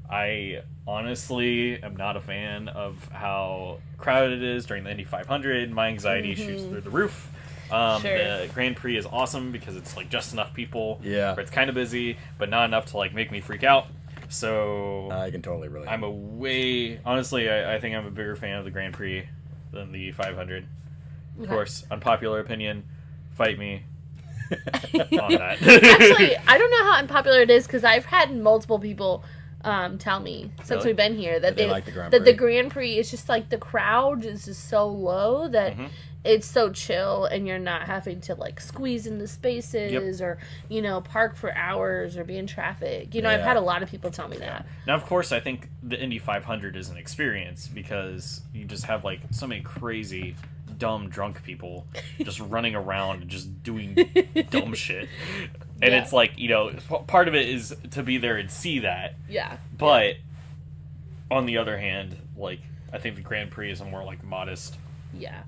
S4: I honestly am not a fan of how crowded it is during the Indy 500. My anxiety shoots through the roof.
S2: Sure.
S4: The Grand Prix is awesome because it's like just enough people.
S1: Yeah.
S4: Where it's kind of busy, but not enough to like make me freak out. So
S1: I can totally relate.
S4: honestly, I think I'm a bigger fan of the Grand Prix than the 500. Of
S2: Okay.
S4: course, unpopular opinion. Fight me on that.
S2: Actually, I don't know how unpopular it is because I've had multiple people tell me since
S4: Really?
S2: we've been here that
S1: They like the Grand
S2: that the
S1: Prix.
S2: Grand Prix is just like the crowd is just so low that
S4: Mhm.
S2: it's so chill and you're not having to like squeeze into spaces or park for hours or be in traffic. I've
S1: Yeah.
S2: had a lot of people tell me that.
S4: Now, of course, I think the Indy 500 is an experience because you just have like so many crazy, dumb, drunk people just running around and just doing dumb shit. And
S2: Yeah.
S4: it's like, part of it is to be there and see that.
S2: Yeah.
S4: But on the other hand, like, I think the Grand Prix is a more like modest,
S2: Yeah.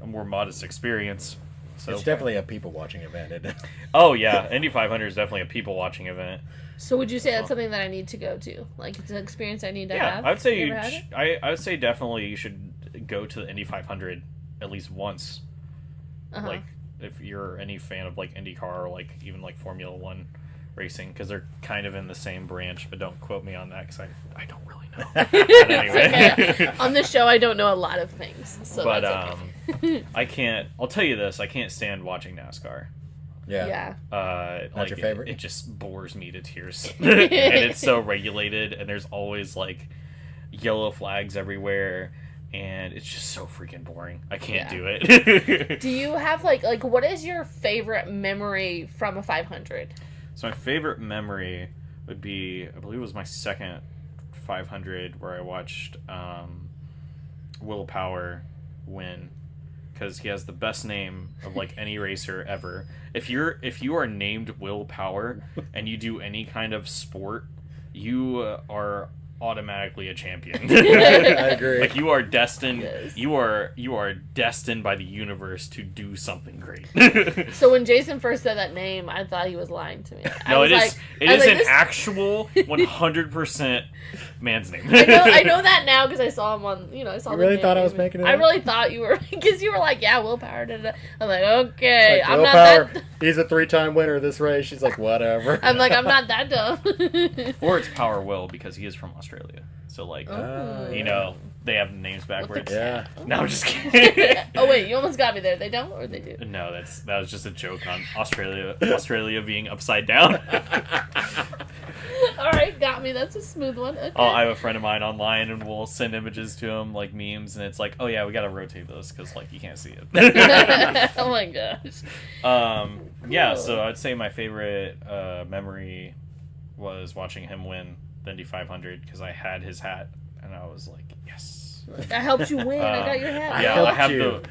S4: a more modest experience. So
S1: It's definitely a people watching event, isn't it?
S4: Oh yeah, Indy 500 is definitely a people watching event.
S2: So would you say that's something that I need to go to? Like it's an experience I need to
S4: Yeah,
S2: have?
S4: I would say
S2: You ever had it?
S4: I would say definitely you should go to the Indy 500 at least once.
S2: Uh-huh.
S4: Like if you're any fan of like INDYCAR or like even like Formula One racing, because they're kind of in the same branch, but don't quote me on that because I don't really know. But anyway.
S2: Okay. On this show, I don't know a lot of things, so
S4: But
S2: that's okay.
S4: I'll tell you this, I can't stand watching NASCAR.
S2: Yeah.
S1: Not your favorite?
S4: It just bores me to tears. And it's so regulated, and there's always like yellow flags everywhere, and it's just so freaking boring. I can't do it.
S2: Do you have like what is your favorite memory from a 500?
S4: So my favorite memory would be, I believe it was my second 500 where I watched Will Power win, because he has the best name of like any racer ever. If you are named Will Power and you do any kind of sport, you are automatically a champion.
S1: I agree.
S4: Like you are destined.
S2: Yes.
S4: You are destined by the universe to do something great.
S2: So when Jason first said that name, I thought he was lying to me.
S4: No, it is.
S2: Like,
S4: It
S2: I was
S4: is
S2: like,
S4: an
S2: this-
S4: actual 100% man's name.
S2: I know that now because I saw him on. I saw.
S1: You
S2: the
S1: really
S2: name.
S1: thought I was making it
S2: I
S1: up?
S2: really thought you were because you were like, yeah, willpower. Da, da. I'm like, okay,
S1: Like,
S2: I'm
S1: Will
S2: not
S1: Power,
S2: that.
S1: he's a 3-time winner of this race. She's like, whatever.
S2: I'm like, I'm not that dumb.
S4: Or it's Power Will because he is from Australia. So like, they have names backwards.
S1: Yeah.
S4: No, I'm just kidding.
S2: Oh wait, you almost got me there. They don't, or they do.
S4: No, that was just a joke on Australia being upside down.
S2: All right, got me. That's a smooth one. Okay.
S4: I have a friend of mine online, and we'll send images to him like memes, and it's like, oh yeah, we gotta rotate those because like you can't see it.
S2: Oh my gosh.
S4: Yeah, so I'd say my favorite memory was watching him win the Indy 500 because I had his hat, and I was like, yes.
S2: I helped you win. I got your hat.
S4: Yeah,
S1: helped
S4: I have
S1: you.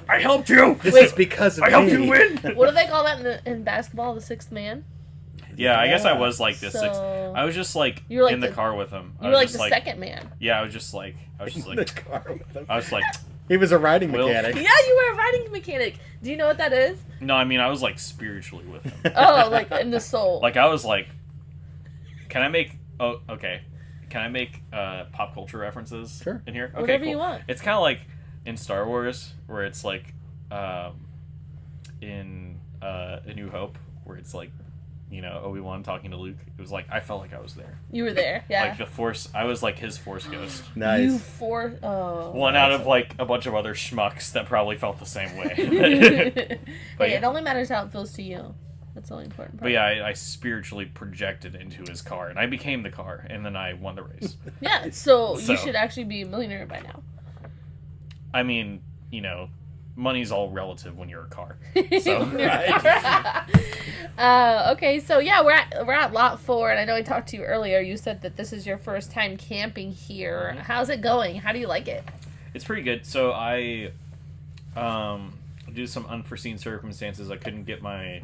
S4: I helped you.
S1: This
S2: Wait,
S1: is because of
S4: I helped
S1: me.
S4: you win.
S2: What do they call that in basketball? The sixth man.
S4: Yeah, I guess I was like this.
S2: So-
S4: I was just like
S2: You were like
S4: in the
S2: the-
S4: car with him.
S2: You
S4: I
S2: were
S4: was
S2: like
S4: just
S2: the second man.
S4: Yeah, I was just like
S1: In the car with him.
S4: I was like,
S1: He was a riding
S4: Will.
S1: mechanic.
S2: Yeah, you were a riding mechanic. Do you know what that is?
S4: no, I mean I was like spiritually with him.
S2: Oh, like in the soul.
S4: Like I was like, can I make? Oh, okay. Can I make pop culture references
S1: Sure.
S4: in here? Okay,
S2: Whatever
S4: cool.
S2: you want.
S4: It's kind of like in Star Wars where it's like in A New Hope where it's like Obi-Wan talking to Luke. It was like I felt like I was there.
S2: You were there. Yeah.
S4: Like the Force, I was like his Force ghost.
S1: Nice.
S2: You for oh.
S4: One out of like a bunch of other schmucks that probably felt the same way.
S2: Hey,
S4: But
S2: it only matters how it feels to you. That's the only important part.
S4: But yeah, I spiritually projected into his car, and I became the car, and then I won the race.
S2: Yeah, so
S4: So.
S2: you should actually be a millionaire by now.
S4: I mean, money's all relative when you're a car. So
S2: Okay, so yeah, we're at lot 4, and I know I talked to you earlier. You said that this is your first time camping here. How's it going? How do you like it?
S4: it's pretty good. So I due to some unforeseen circumstances, I couldn't get my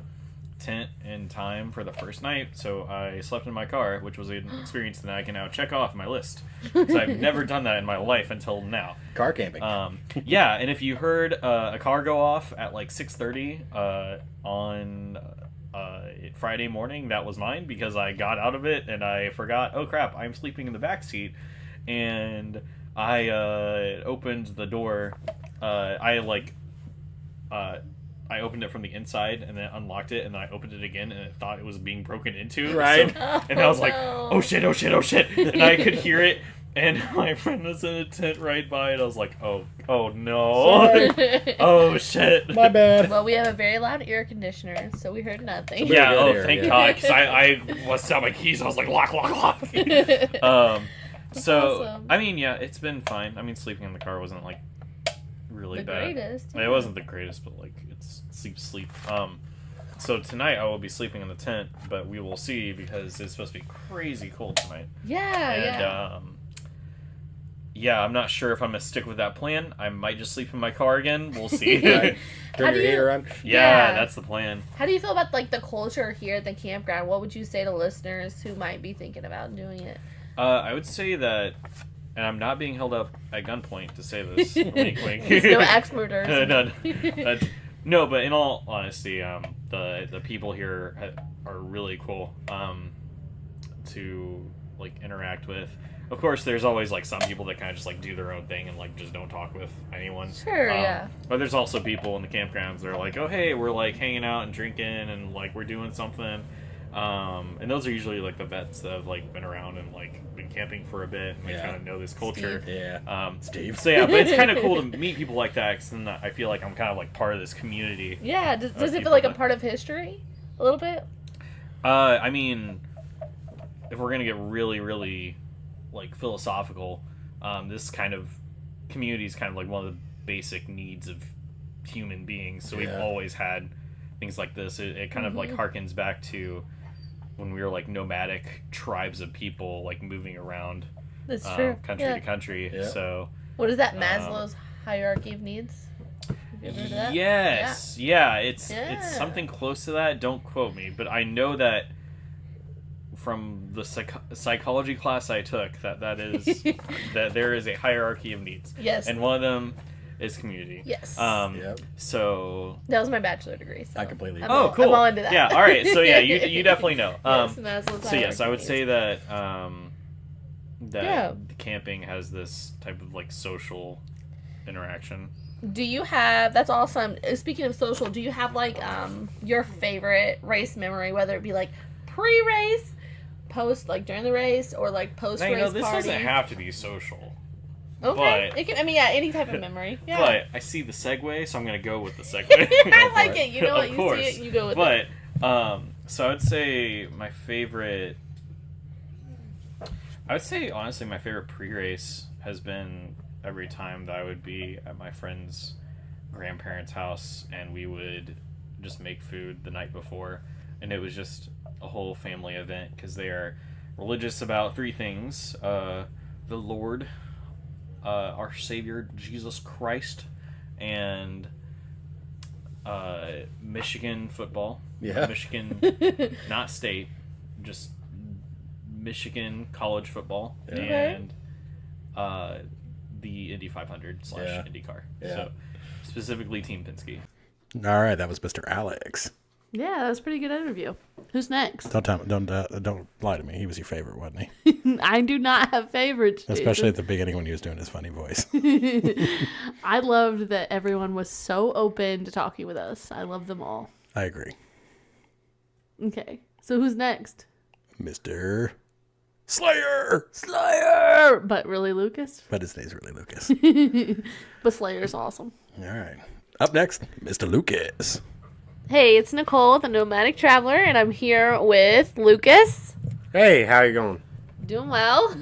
S4: tent in time for the first night, so I slept in my car, which was an experience that I can now check off my list. So I've never done that in my life until now.
S1: Car camping.
S4: Yeah, and if you heard a car go off at like 6:30 on Friday morning, that was mine, because I got out of it and I forgot, oh crap, I'm sleeping in the back seat, and I opened the door. I opened it from the inside and then unlocked it, and then I opened it again and it thought it was being broken into.
S1: Right.
S4: So, and I was like, oh shit. And I could hear it, and my friend was in a tent right by it. I was like, oh no. Oh shit.
S1: My bad.
S2: Well, we have a very loud air conditioner, so we heard nothing.
S4: Yeah,
S1: good
S4: oh
S1: area.
S4: thank God, because I was out my keys. I was like, lock. So,
S2: awesome.
S4: I mean, yeah, it's been fine. I mean, sleeping in the car wasn't like really
S2: The
S4: bad.
S2: greatest.
S4: It wasn't the greatest, but like it's sleep. So tonight I will be sleeping in the tent, but we will see, because it's supposed to be crazy cold tonight.
S2: Yeah.
S4: Yeah, I'm not sure if I'm gonna stick with that plan. I might just sleep in my car again. We'll see.
S1: Right.
S2: How
S1: Turn
S2: do
S1: your
S2: you-
S1: heater on.
S4: Yeah,
S2: Yeah.
S4: that's the plan.
S2: How do you feel about like the culture here at the campground? What would you say to listeners who might be thinking about doing it?
S4: I would say that, and I'm not being held up at gunpoint to say this. Wink, wink.
S2: There's no axe murders.
S4: No, but in all honesty, the people here are really cool to like interact with. Of course, there's always like some people that kind of just like do their own thing and like just don't talk with anyone.
S2: Sure, yeah.
S4: But there's also people in the campgrounds that are like, oh hey, we're like hanging out and drinking and like we're doing something. And those are usually like the vets that have like been around and like been camping for a bit and they kind of know this culture.
S2: Steve.
S1: Yeah. Steve.
S4: So yeah, but it's kind of cool to meet people like that, because then I feel like I'm kind of like part of this community.
S2: Yeah, does it feel
S4: people
S2: like a
S4: that-
S2: part of history? A little bit?
S4: I mean, if we're gonna get really, really like philosophical, this kind of community is kind of like one of the basic needs of human beings. So we've
S1: Yeah.
S4: always had things like this. It kind of like harkens back to when we were like nomadic tribes of people like moving around
S2: That's true.
S4: country
S2: Yeah.
S4: to country.
S1: Yeah.
S4: So
S2: What is that, Maslow's hierarchy of needs? Have you ever heard of that?
S4: yes, yeah, it's
S2: Yeah.
S4: something close to that. Don't quote me, but I know that from the psychology class I took that is that there is a hierarchy of needs.
S2: Yes.
S4: And one of them is community.
S2: Yes.
S1: Yep.
S4: So.
S2: That was my bachelor degree. So
S1: I completely.
S2: I'm
S4: Oh,
S2: all-
S4: cool.
S2: I'm all into that.
S4: Yeah. All right. So yeah, you definitely know.
S2: Yes, Maslow's
S4: So yes,
S2: hierarchy
S4: I would
S2: of
S4: say
S2: needs.
S4: that
S2: Yeah.
S4: the camping has this type of like social interaction.
S2: Do you have? That's awesome. Speaking of social, do you have like your favorite race memory, whether it be like pre-race, post, like during the race, or like post-race
S4: Now, you know, this
S2: party?
S4: doesn't have to be social.
S2: Okay.
S4: but-
S2: It can, I mean, yeah, any type of memory. Yeah.
S4: But I see the segue, so I'm gonna go with the segue.
S2: I like
S1: for
S2: it. You know what?
S4: Of
S2: You
S4: course.
S2: see it, you go with
S4: But
S2: it.
S4: so I would say my favorite. I would say honestly, my favorite pre-race has been every time that I would be at my friend's grandparents' house and we would just make food the night before, and it was just a whole family event because they are religious about three things: the Lord, our Savior Jesus Christ, and Michigan football.
S1: Yeah.
S4: Michigan, not state, just Michigan college football,
S1: Yeah.
S4: and the Indy 500 /
S1: Yeah.
S4: INDYCAR.
S1: Yeah.
S4: So specifically Team Penske.
S1: All right, that was Mr. Alex.
S2: Yeah, that was a pretty good interview. Who's next?
S1: Don't lie to me. He was your favorite, wasn't he?
S2: I do not have favorites, Jason.
S1: Especially at the beginning when he was doing his funny voice.
S2: I loved that everyone was so open to talking with us. I love them all.
S1: I agree.
S2: Okay, so who's next?
S1: Mr. Slayer.
S2: Slayer! But really, Lucas?
S1: But his name's really Lucas.
S2: But Slayer's awesome.
S1: All right. Up next, Mr. Lucas.
S2: Hey, it's Nicole, the Nomadic Traveler, and I'm here with Lucas.
S5: Hey, how you going?
S2: Doing well.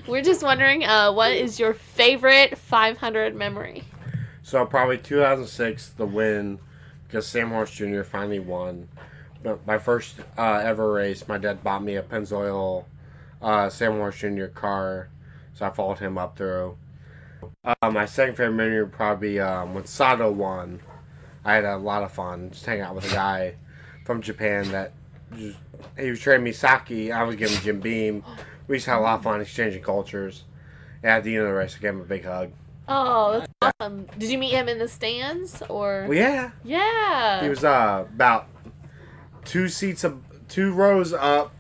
S2: We're just wondering, what is your favorite 500 memory?
S5: So probably 2006, the win, because Sam Horse Jr. finally won. But my first ever race, my dad bought me a Pennzoil Sam Horse Jr. car, so I followed him up through. My second favorite memory would probably be when Sato won. I had a lot of fun just hanging out with a guy from Japan that he was trading me sake. I was giving him Jim Beam. We just had a lot of fun exchanging cultures. And at the end of the race, I gave him a big hug.
S2: Oh, that's awesome. Did you meet him in the stands or?
S5: Well, yeah.
S2: Yeah.
S5: He was about two rows up,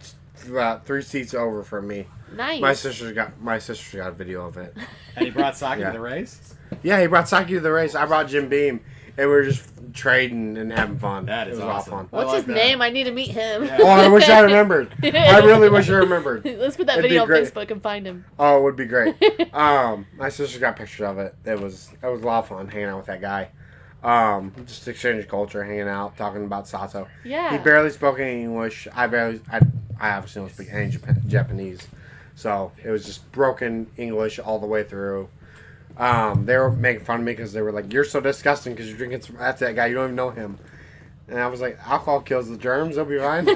S5: about 3 seats over from me.
S2: Nice.
S5: My sister's got a video of it.
S1: And he brought sake to the race?
S5: Yeah, he brought sake to the race. I brought Jim Beam, and we were just trading and having fun.
S1: That is
S5: it was
S1: awesome.
S5: A lot of fun.
S2: What's his name? I need to meet him.
S1: Yeah.
S5: Oh, I wish I remembered. I really wish I remembered.
S2: Let's put that
S5: It'd
S2: video
S5: be
S2: on
S5: great.
S2: Facebook and find him.
S5: Oh, it would be great. My sister got pictures of it. It was a lot of fun hanging out with that guy. Just exchanging culture, hanging out, talking about Sato.
S2: Yeah.
S5: He barely spoke any English. I obviously don't speak any Japanese. So it was just broken English all the way through. They were making fun of me because they were like, "You're so disgusting because you're drinking after that guy. You don't even know him." And I was like, "Alcohol kills the germs. They'll be fine."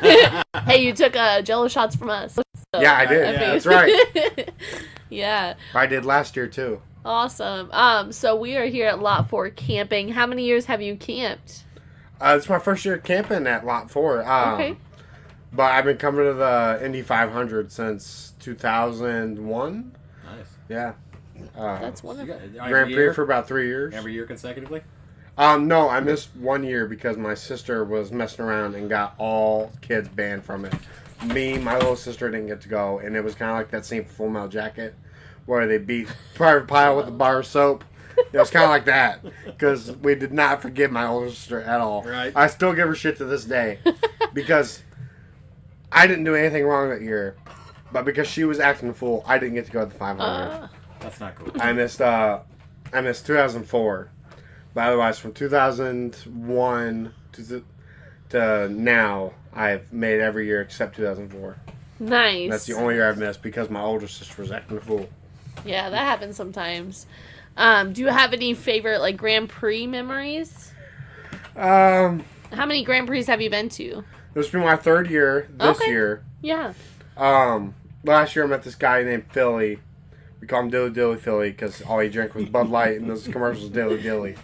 S2: Hey, you took Jello shots from us. So,
S5: Yeah, I did. Yeah, that's right.
S2: Yeah.
S5: I did last year too.
S2: Awesome. So we are here at Lot 4 camping. How many years have you camped?
S5: It's my first year camping at Lot 4.
S2: Okay.
S5: But I've been coming to the Indy 500 since 2001.
S1: Nice.
S5: Yeah.
S2: That's wonderful.
S5: Grand Prix for about 3 years.
S1: Every year consecutively?
S5: No, I missed 1 year because my sister was messing around and got all kids banned from it. Me, my little sister didn't get to go, and it was kind of like that scene from Full Metal Jacket where they beat Private Pile with a bar of soap. It was kind of like that because we did not forgive my older sister at all.
S1: Right.
S5: I still give her shit to this day because I didn't do anything wrong that year, but because she was acting a fool, I didn't get to go to the 500.
S1: That's not cool.
S5: I missed 2004, but otherwise from 2001 to now, I've made every year except 2004.
S2: Nice.
S5: That's the only year I've missed because my older sister was acting a fool.
S2: Yeah, that happens sometimes. Do you have any favorite Grand Prix memories? How many Grand Prix have you been to?
S5: This will be my 3rd year this
S2: Okay.
S5: year.
S2: Yeah.
S5: Last year I met this guy named Philly. We call him Dilly Dilly Philly because all he drank was Bud Light and those commercials Dilly Dilly.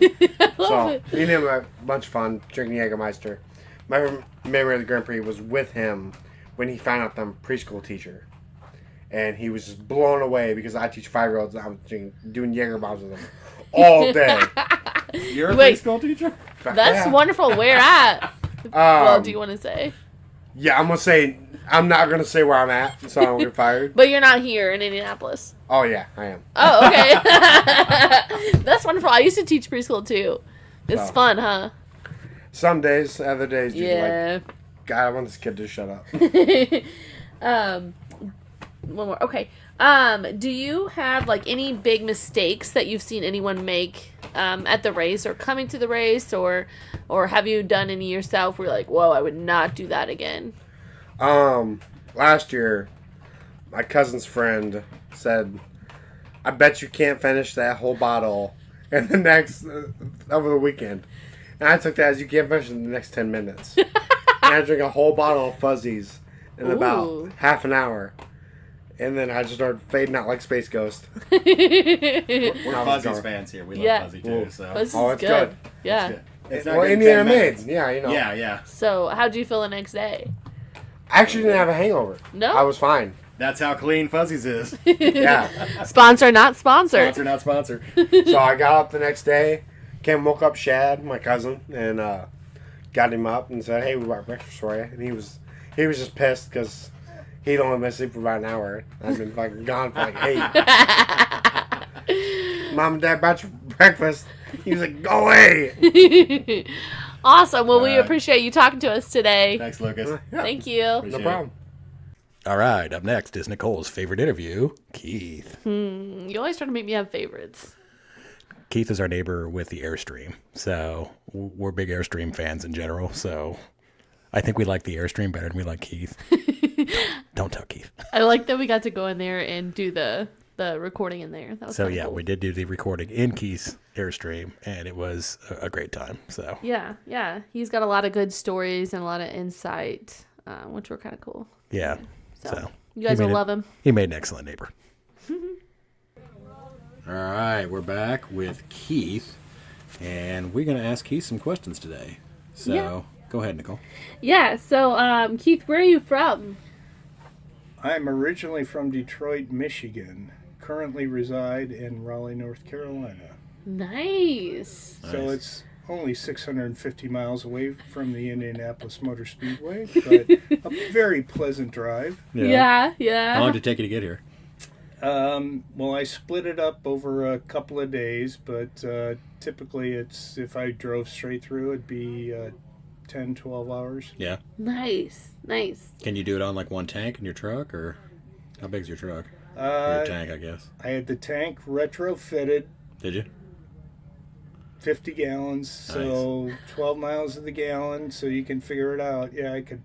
S5: So me and him had a bunch of fun drinking Jägermeister. My memory of the Grand Prix was with him when he found out I'm a preschool teacher. And he was just blown away because I teach 5-year-olds and I was doing Jaeger bombs with them all day.
S1: You're a
S2: Wait.
S1: preschool teacher?
S2: That's
S5: Yeah.
S2: wonderful. Where at? Well, do you want to say?
S5: Yeah, I'm not going to say where I'm at so I don't get fired.
S2: But you're not here in Indianapolis.
S5: Oh, yeah, I am.
S2: Oh, okay. That's wonderful. I used to teach preschool too. It's
S5: Oh.
S2: fun, huh?
S5: Some days, other days, you're
S2: Yeah.
S5: like, God, I want this kid to shut up.
S2: One more. Okay. Do you have any big mistakes that you've seen anyone make at the race or coming to the race, or have you done any yourself where you're like, whoa, I would not do that again?
S5: Last year, my cousin's friend said, I bet you can't finish that whole bottle in the next, over the weekend. And I took that as you can't finish in the next 10 minutes. And I drank a whole bottle of fuzzies in about
S2: Ooh.
S5: half an hour. And then I just started fading out like Space Ghost.
S1: We're
S5: I was
S1: Fuzzies
S5: going.
S1: fans here. We
S2: Yeah.
S1: love Fuzzy too. So.
S2: This
S5: Oh,
S2: is
S5: it's
S2: good.
S5: good.
S2: Yeah.
S1: Good. It's not
S5: Well,
S1: good in
S5: Indiana
S1: 10 minutes.
S5: made. Yeah, you know.
S1: Yeah.
S2: So, how do you feel the next day?
S5: I actually didn't have a hangover.
S2: No?
S5: I was fine.
S1: That's how clean Fuzzies is.
S5: Yeah.
S2: Sponsor, not sponsored.
S1: Sponsor, not sponsor.
S5: So I got up the next day, woke up Shad, my cousin, and got him up and said, "Hey, we brought breakfast for you." And he was just pissed because he'd only been asleep for about an hour. I've been fucking gone for 8. Mom and Dad brought you breakfast. He was like, "Go away."
S2: Awesome. Well, we
S1: Alright.
S2: appreciate you talking to us today.
S1: Thanks, Lucas.
S5: Yeah,
S2: Thank you.
S5: no problem.
S1: All right, up next is Nicole's favorite interview, Keith.
S2: You always try to make me have favorites.
S1: Keith is our neighbor with the Airstream, so we're big Airstream fans in general, so I think we like the Airstream better than we like Keith. Don't tell Keith.
S2: I like that we got to go in there and do the the recording in there. That was
S1: So
S2: kinda
S1: yeah,
S2: cool.
S1: we did do the recording in Keith's Airstream, and it was a great time. So
S2: Yeah. He's got a lot of good stories and a lot of insight, which were kind of cool.
S1: yeah,
S2: So you guys will love him.
S1: He made an excellent neighbor. All right, we're back with Keith, and we're going to ask Keith some questions today. So
S2: Yeah.
S1: go ahead, Nicole.
S2: Yeah. So Keith, where are you from?
S6: I'm originally from Detroit, Michigan. Currently reside in Raleigh, North Carolina.
S2: Nice.
S6: So it's only 650 miles away from the Indianapolis Motor Speedway, but a very pleasant drive.
S2: Yeah.
S1: How long did it take you to get here?
S6: Well, I split it up over a couple of days, but typically if I drove straight through, it'd be 10, 12 hours.
S1: Yeah.
S2: Nice.
S1: Can you do it on like one tank in your truck, or how big's your truck? Or your tank, I guess.
S6: I had the tank retrofitted,
S1: Did you?
S6: 50 gallons, so 12 miles of the gallon, so you can figure it out. Yeah, I could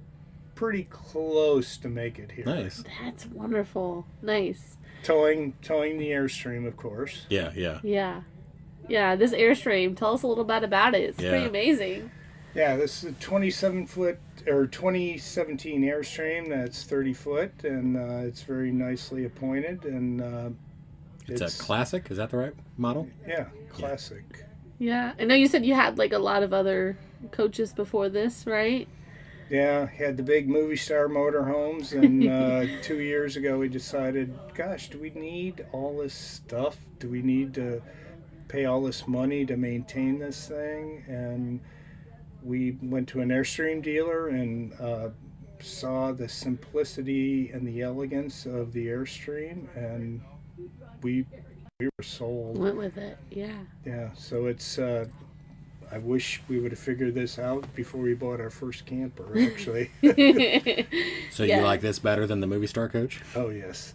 S6: pretty close to make it here.
S1: Nice.
S2: That's wonderful. Nice.
S6: Towing the Airstream, of course.
S1: Yeah.
S2: Yeah. This Airstream. Tell us a little bit about it. It's
S1: Yeah.
S2: pretty amazing.
S6: Yeah, this is a 27-foot or 2017 Airstream that's 30 foot, and it's very nicely appointed, and
S1: It's a classic. Is that the right model?
S6: yeah, classic.
S2: Yeah. I know you said you had like a lot of other coaches before this, right?
S6: Yeah, had the big movie star motorhomes, and 2 years ago we decided, gosh, do we need all this stuff? Do we need to pay all this money to maintain this thing? And we went to an Airstream dealer and saw the simplicity and the elegance of the Airstream, and we were sold.
S2: Went with it. Yeah.
S6: Yeah, so it's I wish we would have figured this out before we bought our first camper, actually.
S1: So
S2: Yeah.
S1: you like this better than the movie star coach?
S6: Oh yes.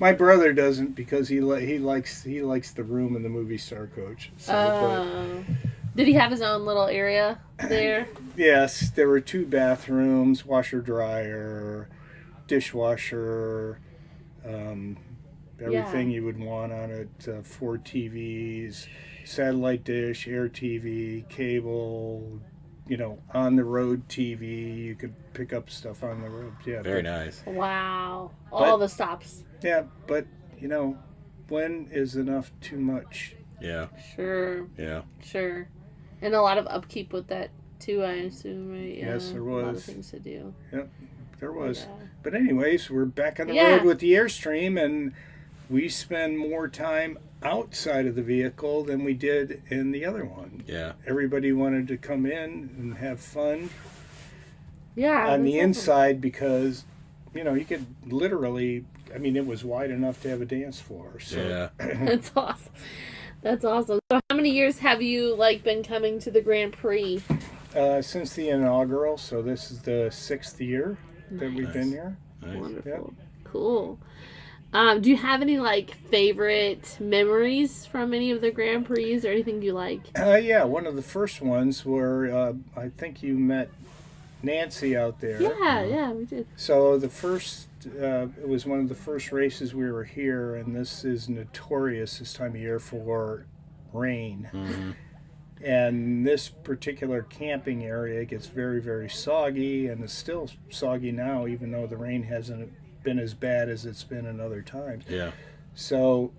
S6: My brother doesn't, because he likes the room in the movie star coach. So,
S2: Did he have his own little area there?
S6: but yes, there were 2 bathrooms, washer dryer, dishwasher, everything you would want on it. 4 TVs, satellite dish, air TV, cable. On the road TV. You could pick up stuff on the road. Yeah,
S1: Very nice.
S2: Wow. All the stops.
S6: Yeah, but when is enough too much?
S1: Yeah.
S2: Sure.
S1: Yeah.
S2: Sure. And a lot of upkeep with that too, I assume, right? Yeah,
S6: Yes, there
S2: a lot of
S6: was.
S2: things to do.
S6: Yep, there was.
S2: Yeah.
S6: But anyways, we're back on the
S2: Yeah.
S6: road with the Airstream, and we spend more time outside of the vehicle than we did in the other one.
S1: Yeah.
S6: Everybody wanted to come in and have fun
S2: Yeah.
S6: on the
S2: that's
S6: inside because, you could literally, it was wide enough to have a dance floor. So
S1: Yeah.
S2: awesome. That's awesome. That's awesome. So how many years have you been coming to the Grand Prix?
S6: since the inaugural, so this is the 6th year that we've been
S1: Nice.
S6: here.
S1: Nice.
S2: Wonderful. Cool. Do you have any favorite memories from any of the Grand Prix or anything you like?
S6: Yeah, one of the first ones were, I think you met Nancy out there.
S2: Yeah, we did.
S6: So the first, it was one of the first races we were here, and this is notorious this time of year for rain.
S1: Mm-hmm.
S6: And this particular camping area gets very, very soggy, and it's still soggy now, even though the rain hasn't been as bad as it's been in other times.
S1: Yeah.
S6: So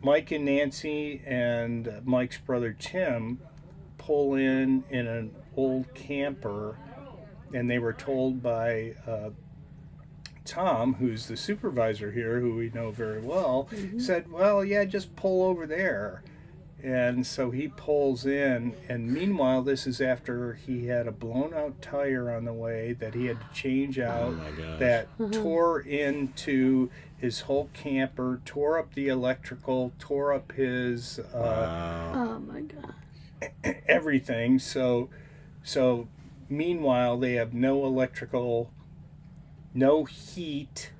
S6: Mike and Nancy and Mike's brother Tim pull in an old camper, and they were told by Tom, who's the supervisor here, who we know very well, said, well, yeah, just pull over there. And so he pulls in, and meanwhile, this is after he had a blown out tire on the way that he had to change out,
S1: Oh my gosh.
S6: that tore into his whole camper, tore up the electrical, tore up his
S1: Wow.
S2: Oh my god.
S6: everything. So meanwhile, they have no electrical, no heat.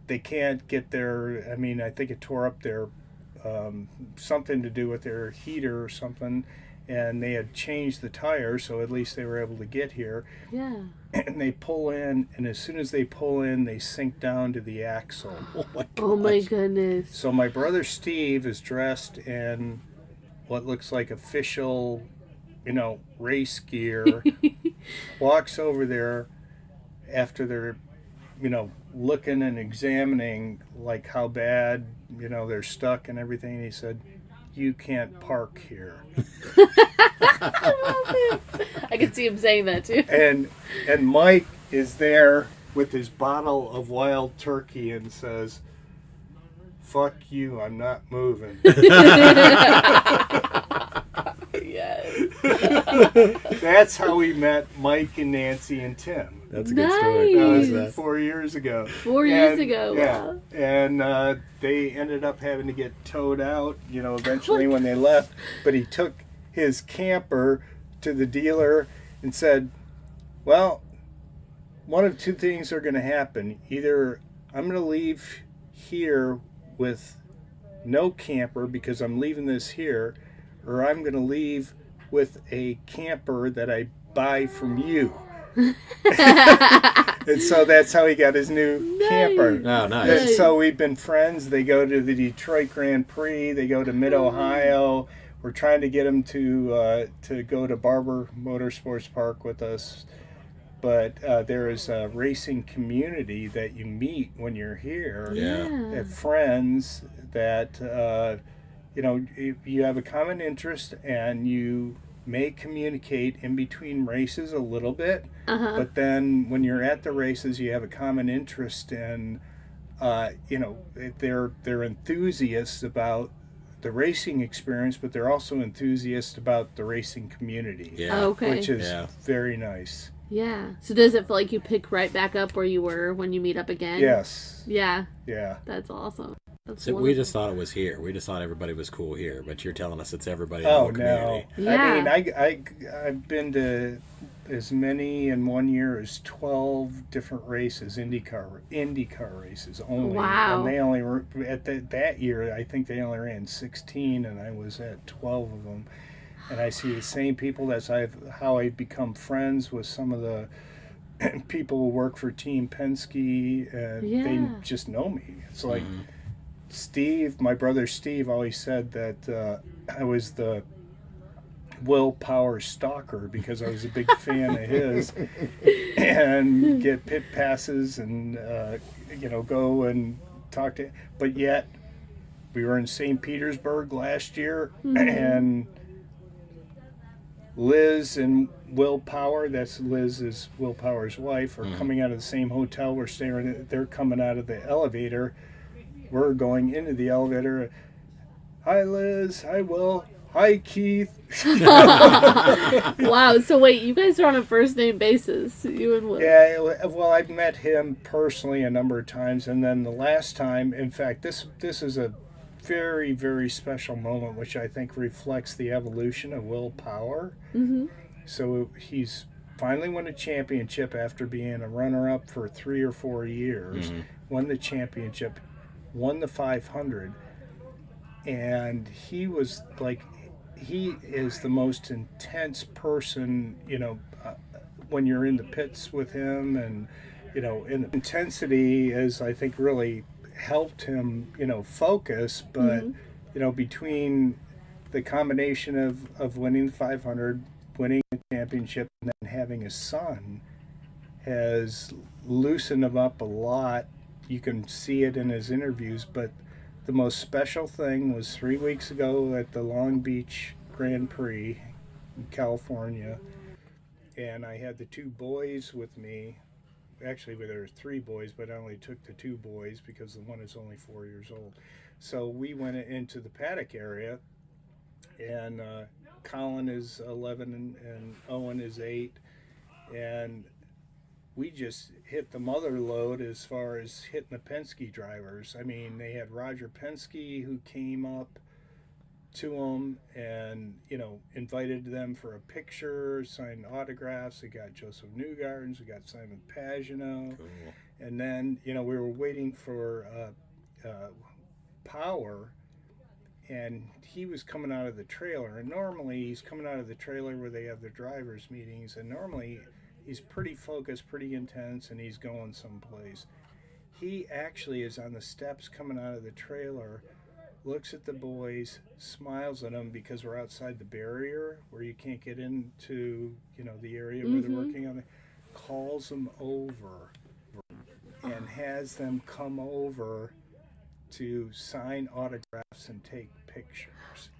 S6: They can't get their, I think it tore up their something to do with their heater or something, and they had changed the tire, so at least they were able to get here.
S2: Yeah.
S6: and they pull in, and as soon as they pull in, they sink down to the axle.
S1: Oh my god.
S2: Oh my goodness.
S6: So my brother Steve is dressed in what looks like official, race gear, walks over there after they're, looking and examining like how bad, they're stuck and everything. And he said, "You can't park here."
S2: I could see him saying that too.
S6: And Mike is there with his bottle of wild turkey and says, "Fuck you, I'm not moving."
S2: Yes.
S6: That's how we met Mike and Nancy and Tim.
S1: That's a good story.
S2: Nice.
S1: How
S6: That
S1: was
S6: was
S1: that?
S6: 4 years ago.
S2: 4 years ago.
S6: Yeah.
S2: Wow.
S6: And they ended up having to get towed out, eventually when they left. But he took his camper to the dealer and said, "Well, one of two things are going to happen. Either I'm going to leave here with no camper because I'm leaving this here, or I'm going to leave with a camper that I buy from you." And so that's how he got his new camper.
S1: Oh, nice.
S6: And so we've been friends. They go to the Detroit Grand Prix. They go to Mid-Ohio. We're trying to get them to go to Barber Motorsports Park with us. But there is a racing community that you meet when you're here.
S1: Yeah.
S6: Friends that, you have a common interest and you may communicate in between races a little bit. But then when you're at the races, you have a common interest in, they're enthusiasts about the racing experience, but they're also enthusiasts about the racing community.
S1: Yeah.
S2: Okay.
S6: Which is very nice.
S2: Yeah. So does it feel like you pick right back up where you were when you meet up again?
S6: Yes.
S2: Yeah.
S6: Yeah.
S2: That's awesome. That's
S1: So we
S2: wonderful.
S1: just thought it was here. We just thought everybody was cool here, but you're telling us it's everybody in
S6: Oh,
S1: the
S6: no.
S1: community.
S2: Yeah.
S6: I mean, I've been to as many in 1 year as 12 different races, INDYCAR races only.
S2: Wow.
S6: And they only were, that year, I think they only ran 16, and I was at 12 of them. And I see the same people. That's how I become friends with some of the people who work for Team Penske, and they just know me. It's like Steve, my brother Steve, always said that I was the willpower stalker because I was a big fan of his, and get pit passes and go and talk to. But yet, we were in St. Petersburg last year, and Liz and Willpower, that's Liz is Willpower's wife, are coming out of the same hotel. We're staying. They're coming out of the elevator. We're going into the elevator. "Hi, Liz. Hi, Will. Hi, Keith."
S2: Wow. So wait, you guys are on a first name basis, you and Will.
S6: Yeah, well, I've met him personally a number of times, and then the last time, in fact, this is a very, very special moment, which I think reflects the evolution of Willpower. So he's finally won a championship after being a runner-up for 3 or 4 years. Won the championship, won the 500, and he was like, he is the most intense person, when you're in the pits with him, and in the intensity is, I think, really helped him focus. But between the combination of winning the 500, winning the championship, and then having a son, has loosened him up a lot. You can see it in his interviews. But the most special thing was 3 weeks ago at the Long Beach Grand Prix in California, and I had the 2 boys with me. Actually, there were 3 boys, but I only took the 2 boys because the one is only 4 years old. So we went into the paddock area, and Colin is 11 and Owen is 8, and we just hit the mother load as far as hitting the Penske drivers. I mean, they had Roger Penske who came up to them and invited them for a picture, signed autographs. They got Joseph Newgardens, we got Simon Pagenaud.
S1: Cool.
S6: And then we were waiting for Power, and he was coming out of the trailer. And normally he's coming out of the trailer where they have their drivers meetings, and normally he's pretty focused, pretty intense, and he's going someplace. He actually is on the steps coming out of the trailer, looks at the boys, smiles at them because we're outside the barrier where you can't get into, the area where they're working on it, calls them over and has them come over to sign autographs and take pictures.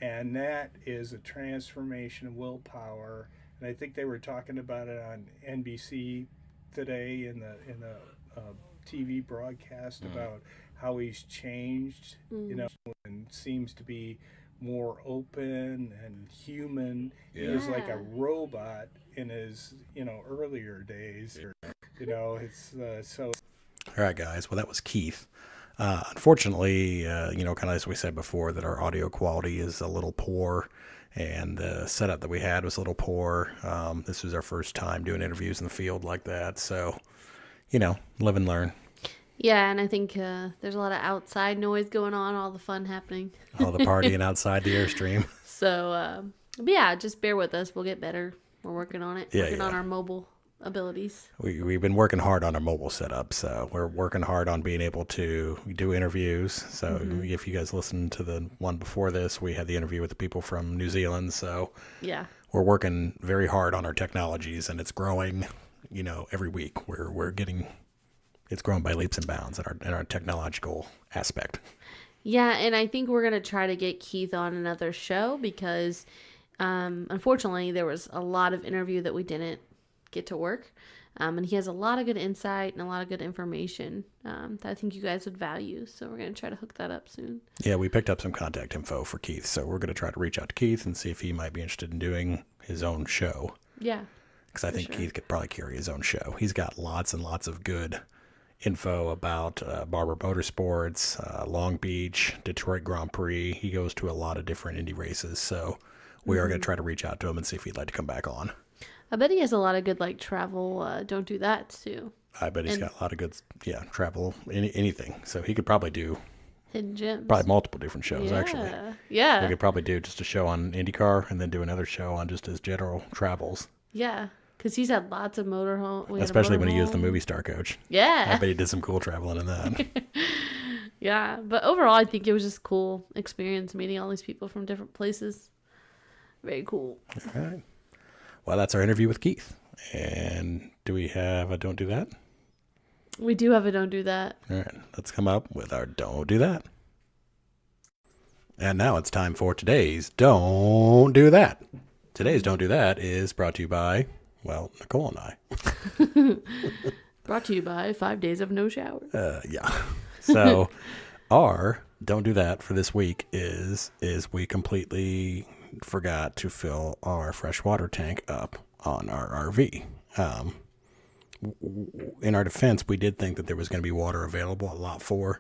S6: And that is a transformation of willpower. And I think they were talking about it on NBC today in the TV broadcast about how he's changed, and seems to be more open and human.
S1: Yeah.
S6: He was like a robot in his, earlier days. It's so.
S1: All right, guys. Well, that was Keith. Unfortunately, kind of as we said before, that our audio quality is a little poor, and the setup that we had was a little poor. This was our first time doing interviews in the field like that, so, live and learn.
S2: Yeah, and I think there's a lot of outside noise going on, all the fun happening.
S1: All the partying outside the Airstream.
S2: So, but yeah, just bear with us. We'll get better. We're working on it. Working on our mobile abilities.
S1: We've been working hard on our mobile setup, so we're working hard on being able to do interviews. So if you guys listened to the one before this, we had the interview with the people from New Zealand. So
S2: yeah,
S1: we're working very hard on our technologies, and it's growing, every week. It's growing by leaps and bounds in our technological aspect.
S2: Yeah, and I think we're going to try to get Keith on another show because unfortunately there was a lot of interview that we didn't get to work. And he has a lot of good insight and a lot of good information that I think you guys would value. So we're going to try to hook that up soon.
S1: Yeah, we picked up some contact info for Keith. So we're going to try to reach out to Keith and see if he might be interested in doing his own show.
S2: Yeah.
S1: Because I think Keith could probably carry his own show. He's got lots and lots of good info about Barber Motorsports, Long Beach, Detroit Grand Prix. He goes to a lot of different Indy races. So we are going to try to reach out to him and see if he'd like to come back on.
S2: I bet he has a lot of good travel. Don't do that too.
S1: I bet he's got a lot of good, travel, anything. So he could probably do
S2: hidden gems.
S1: Probably multiple different shows, actually.
S2: Yeah.
S1: We could probably do just a show on INDYCAR and then do another show on just his general travels.
S2: Yeah, because he's had lots of motorhome.
S1: Especially when he used the movie star coach.
S2: Yeah.
S1: I bet he did some cool traveling in that.
S2: Yeah, but overall, I think it was just a cool experience meeting all these people from different places. Very cool.
S1: All right. Well, that's our interview with Keith. And do we have a Don't Do That?
S2: We do have a Don't Do That.
S1: All right. Let's come up with our Don't Do That. And now it's time for today's Don't Do That. Today's Don't Do That is brought to you by, Nicole and I.
S2: Brought to you by 5 days of no shower.
S1: Yeah. So our Don't Do That for this week is we completely forgot to fill our freshwater tank up on our RV. In our defense, we did think that there was going to be water available at Lot 4.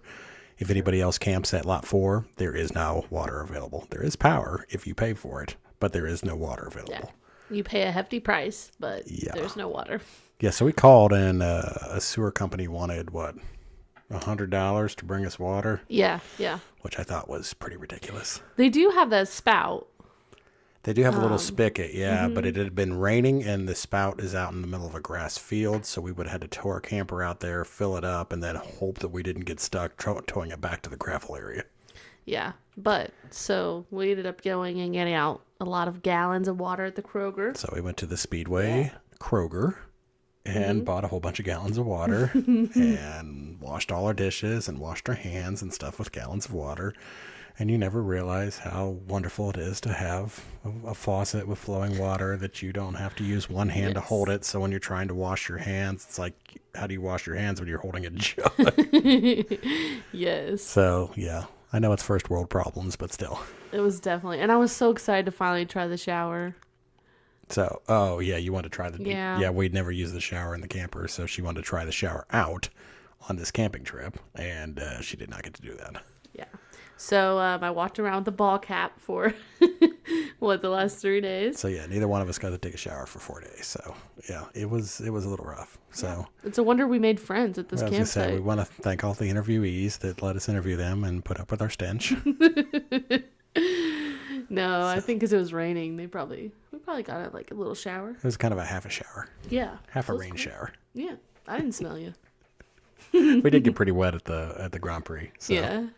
S1: If anybody else camps at Lot 4, there is now water available. There is power if you pay for it, but there is no water available.
S2: Yeah. You pay a hefty price, but there's no water.
S1: Yeah, so we called and a sewer company wanted, $100 to bring us water?
S2: Yeah.
S1: Which I thought was pretty ridiculous.
S2: They do have that spout.
S1: They do have a little spigot, but it had been raining and the spout is out in the middle of a grass field, so we would have had to tow our camper out there, fill it up, and then hope that we didn't get stuck towing it back to the gravel area.
S2: Yeah, but so we ended up going and getting out a lot of gallons of water at the Kroger.
S1: So we went to the Speedway Kroger and bought a whole bunch of gallons of water and washed all our dishes and washed our hands and stuff with gallons of water. And you never realize how wonderful it is to have a faucet with flowing water that you don't have to use one hand to hold it. So when you're trying to wash your hands, it's like, how do you wash your hands when you're holding a jug?
S2: Yes.
S1: So, yeah, I know it's first world problems, but still.
S2: It was definitely. And I was so excited to finally try the shower.
S1: So, you wanted to try the...
S2: Yeah,
S1: we'd never used the shower in the camper, so she wanted to try the shower out on this camping trip, and she did not get to do that.
S2: Yeah. So I walked around with the ball cap for, the last 3 days.
S1: So, neither one of us got to take a shower for 4 days. So, it was a little rough. So
S2: it's a wonder we made friends at this campsite.
S1: We want to thank all the interviewees that let us interview them and put up with our stench.
S2: No, I think because it was raining, we probably probably got it like a little shower.
S1: It was kind of a half a shower,
S2: Yeah.
S1: half a
S2: so it's
S1: rain
S2: cool.
S1: shower.
S2: Yeah. I didn't smell you.
S1: We did get pretty wet at the Grand Prix. So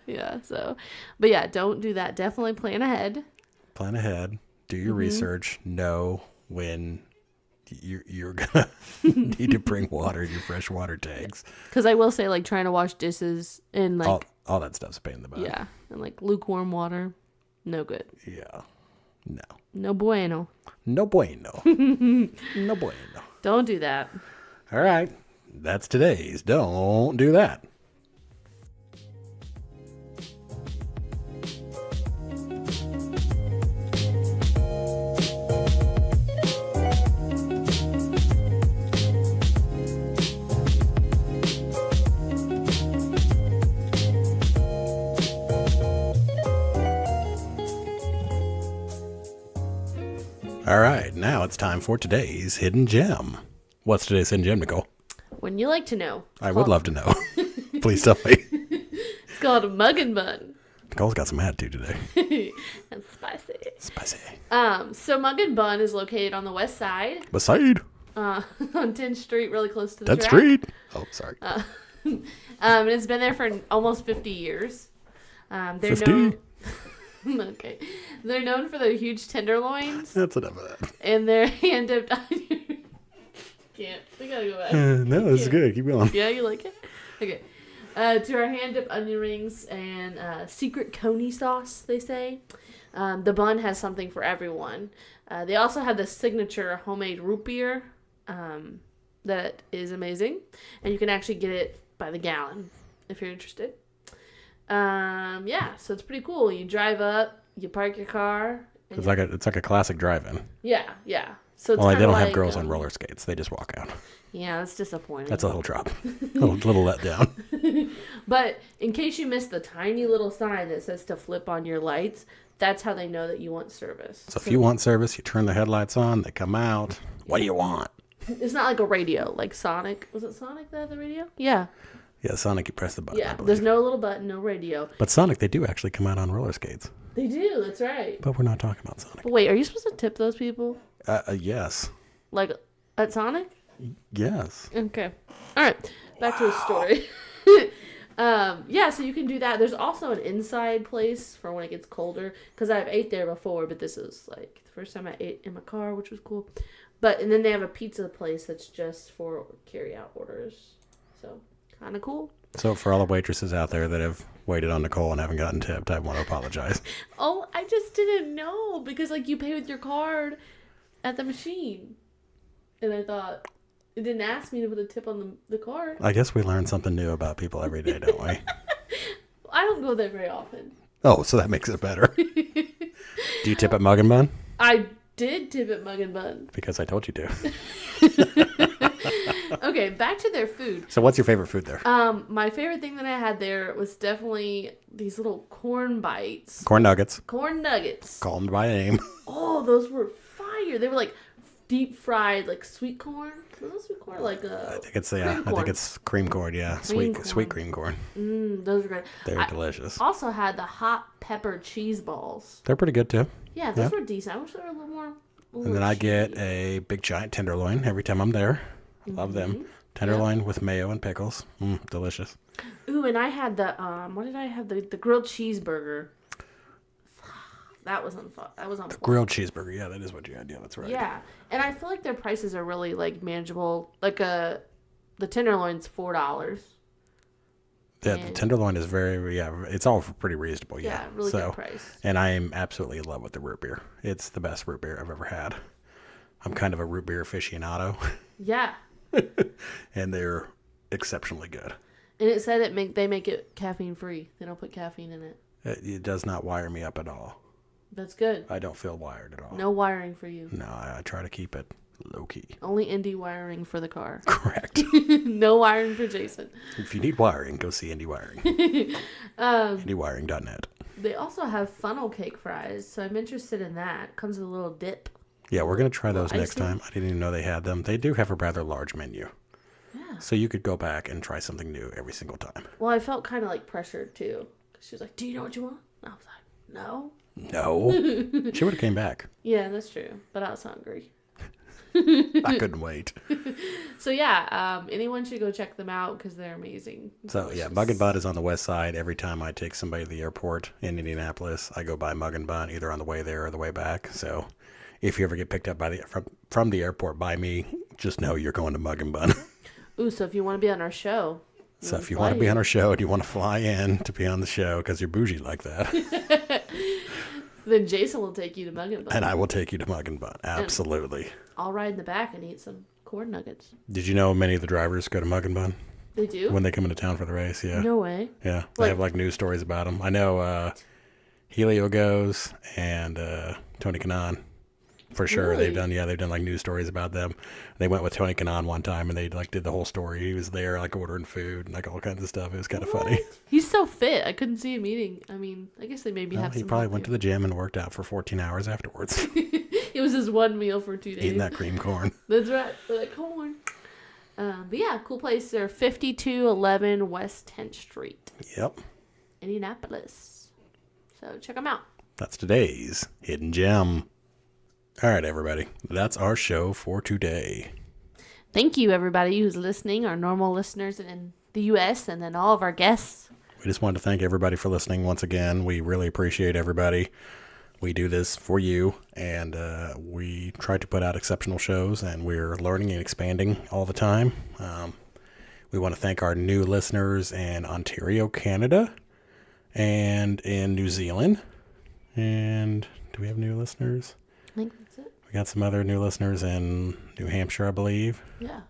S2: Yeah. So, but yeah, don't do that. Definitely plan ahead.
S1: plan ahead, do your research, know when you're gonna need to bring water in your freshwater tanks.
S2: Because I will say, like, trying to wash dishes in like
S1: All that stuff's a pain in the butt.
S2: yeah, and like lukewarm water, no good.
S1: Yeah. No.
S2: No bueno.
S1: No bueno. No bueno.
S2: Don't do that.
S1: All right. That's today's Don't Do That. All right, now it's time for today's Hidden Gem. What's today's Hidden Gem, Nicole?
S2: When you like to know.
S1: I would love to know. Please tell me.
S2: It's called a mug and bun.
S1: Nicole's got some attitude today.
S2: And spicy.
S1: Spicy.
S2: So Mug and Bun is located on the west side,
S1: Beside
S2: on 10th Street, really close to the
S1: that
S2: track.
S1: street. Oh, sorry.
S2: And it's been there for almost 50 years. They're
S1: 50?
S2: known. Okay, they're known for their huge tenderloins
S1: That's enough of that.
S2: and their hand dipped onion. Can't. We gotta go back.
S1: No, this is good. Keep going.
S2: Yeah, you like it? Okay. To our hand dipped onion rings and secret coney sauce, they say. The bun has something for everyone. They also have the signature homemade root beer that is amazing. And you can actually get it by the gallon if you're interested. Yeah, so it's pretty cool. You drive up, you park your car. And
S1: It's like a classic drive-in.
S2: yeah. So it's
S1: Well, they
S2: kinda
S1: don't have
S2: like,
S1: girls on roller skates. They just walk out.
S2: Yeah, that's disappointing.
S1: That's a little drop. little letdown.
S2: But in case you missed the tiny little sign that says to flip on your lights, that's how they know that you want service.
S1: So if you want service, you turn the headlights on. They come out. What do you want?
S2: It's not like a radio, like Sonic. Was it Sonic that had the radio? Yeah.
S1: Yeah, Sonic, you press the button. I
S2: Yeah.
S1: believe.
S2: There's no little button, no radio.
S1: But Sonic, they do actually come out on roller skates.
S2: They do. That's right.
S1: But we're not talking about Sonic.
S2: But wait, are you supposed to tip those people?
S1: Yes.
S2: Like at Sonic?
S1: Yes.
S2: Okay. All right. Back to the story. Yeah, so you can do that. There's also an inside place for when it gets colder, because I've ate there before, but this is like the first time I ate in my car, which was cool. And then they have a pizza place that's just for carry out orders. So kind of cool.
S1: So for all the waitresses out there that have waited on Nicole and haven't gotten tipped, I want to apologize.
S2: Oh, I just didn't know, because like you pay with your card at the machine. And I thought it didn't ask me to put a tip on the card.
S1: I guess we learn something new about people every day, don't we?
S2: I don't go there very often.
S1: Oh, so that makes it better. Do you tip at Mug and Bun?
S2: I did tip at Mug and Bun.
S1: Because I told you to.
S2: Okay, back to their food.
S1: So what's your favorite food there?
S2: My favorite thing that I had there was definitely these little corn bites.
S1: Corn nuggets.
S2: Corn nuggets.
S1: Call them by name.
S2: Oh, those were fire. They were like deep fried, like sweet corn. Was that sweet corn? Like
S1: I think it's
S2: cream corn.
S1: I think it's cream corn. Yeah,
S2: Cream
S1: sweet
S2: corn.
S1: cream corn.
S2: Those were good.
S1: They're delicious.
S2: Also had the hot pepper cheese balls.
S1: They're pretty good too.
S2: Yeah, those were decent. I wish they were a little more.
S1: And then I get a big giant tenderloin every time I'm there. Love them. Tenderloin with mayo and pickles. Delicious.
S2: Ooh, and I had the what did I have? The grilled cheeseburger. That was on fun. That was on point.
S1: Grilled cheeseburger. Yeah, that is what you had. Yeah, that's right.
S2: Yeah, and I feel like their prices are really like manageable. Like the tenderloin's $4.
S1: Yeah, the tenderloin is it's all pretty reasonable.
S2: Yeah, really good price.
S1: And I am absolutely in love with the root beer. It's the best root beer I've ever had. I'm kind of a root beer aficionado.
S2: Yeah.
S1: And they're exceptionally good.
S2: And it said they make it caffeine free. They don't put caffeine in it.
S1: It does not wire me up at all.
S2: That's good.
S1: I don't feel wired at all.
S2: No wiring for you.
S1: No, I try to keep it low key.
S2: Only indie wiring for the car.
S1: Correct.
S2: No wiring for Jason.
S1: If you need wiring, go see Indie Wiring. IndieWiring.net.
S2: They also have funnel cake fries, so I'm interested in that. Comes with a little dip.
S1: Yeah, we're going to try those
S2: Icing.
S1: next time. I didn't even know they had them. They do have a rather large menu.
S2: Yeah.
S1: So you could go back and try something new every single time.
S2: Well, I felt kind of like pressured too. She was like, "Do you know what you want?" And I was like, "No."
S1: No. She would have came back.
S2: Yeah, that's true. But I was hungry.
S1: I couldn't wait.
S2: So yeah, anyone should go check them out because they're amazing.
S1: So yeah, Mug and Bun is on the west side. Every time I take somebody to the airport in Indianapolis, I go by Mug and Bun either on the way there or the way back. So if you ever get picked up by from the airport by me, just know you're going to Mug and Bun.
S2: Ooh, so if you want to be on our show.
S1: So if you want to be on our show and you want to fly in to be on the show because you're bougie like that,
S2: then Jason will take you to Mug and Bun.
S1: and I will take you to Mug and Bun. Absolutely.
S2: I'll ride in the back and eat some corn nuggets.
S1: Did you know many of the drivers go to Mug and Bun
S2: They do?
S1: when they come into town for the race? Yeah.
S2: No way.
S1: Yeah. They have like news stories about them. I know Helio goes and Tony Kanaan. For sure.
S2: Really?
S1: They've done like news stories about them. They went with Tony Kanaan one time and they like did the whole story. He was there like ordering food and like all kinds of stuff. It was kind of funny.
S2: He's so fit. I couldn't see him eating. I mean, I guess they maybe have
S1: He
S2: some.
S1: probably went to the gym and worked out for 14 hours afterwards.
S2: It was his one meal for 2 days.
S1: Eating that cream corn.
S2: That's right, for that corn. But yeah, cool place. They're 5211 West 10th Street,
S1: Yep.
S2: Indianapolis. So check them out.
S1: That's today's Hidden Gem. All right, everybody. That's our show for today.
S2: Thank you, everybody who's listening, our normal listeners in the U.S., and then all of our guests.
S1: We just wanted to thank everybody for listening once again. We really appreciate everybody. We do this for you, and we try to put out exceptional shows, and we're learning and expanding all the time. We want to thank our new listeners in Ontario, Canada, and in New Zealand. And do we have new listeners?
S2: I think that's it.
S1: We got some other new listeners in New Hampshire, I believe,
S2: Yeah.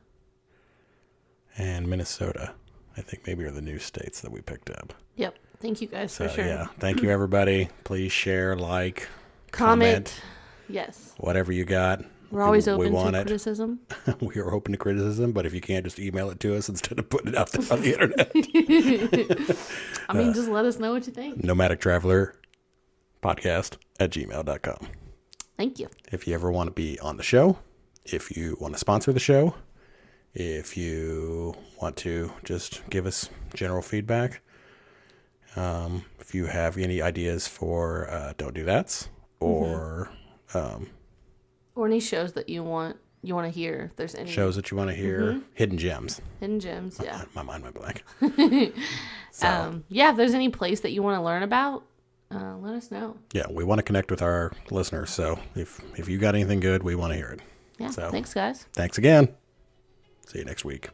S1: and Minnesota. I think maybe are the new states that we picked up.
S2: Yep. Thank you guys
S1: So
S2: for sure.
S1: yeah, thank you everybody. Please share, like,
S2: Comment. Yes.
S1: whatever you got.
S2: We're always
S1: We
S2: open
S1: want
S2: to
S1: it.
S2: criticism.
S1: We are open to criticism, but if you can't, just email it to us instead of putting it out there on the internet.
S2: I mean, just let us know what you think.
S1: Nomadic Traveler Podcast at gmail.com.
S2: Thank you.
S1: If you ever want to be on the show, if you want to sponsor the show, if you want to just give us general feedback, if you have any ideas for Don't Do That's, or
S2: Or any shows that you want to hear. If there's any
S1: shows that you want to hear, Hidden Gems.
S2: hidden gems, yeah.
S1: My mind went blank.
S2: Yeah, if there's any place that you want to learn about, let us know.
S1: Yeah, we want to connect with our listeners. So if you got anything good, we want to hear it.
S2: Yeah.
S1: So
S2: Thanks, guys.
S1: thanks again. See you next week.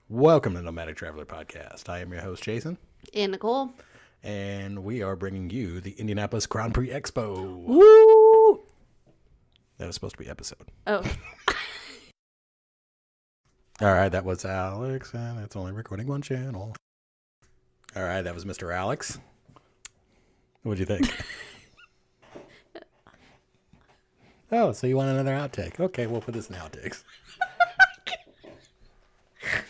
S1: Welcome to Nomadic Traveler Podcast. I am your host, Jason,
S2: And Nicole.
S1: and we are bringing you the Indianapolis Grand Prix Expo.
S2: Woo!
S1: That was supposed to be episode.
S2: Oh,
S1: All right, that was Alex, and it's only recording one channel. All right, that was Mr. Alex. What'd you think? Oh, so you want another outtake? Okay, we'll put this in outtakes.
S2: I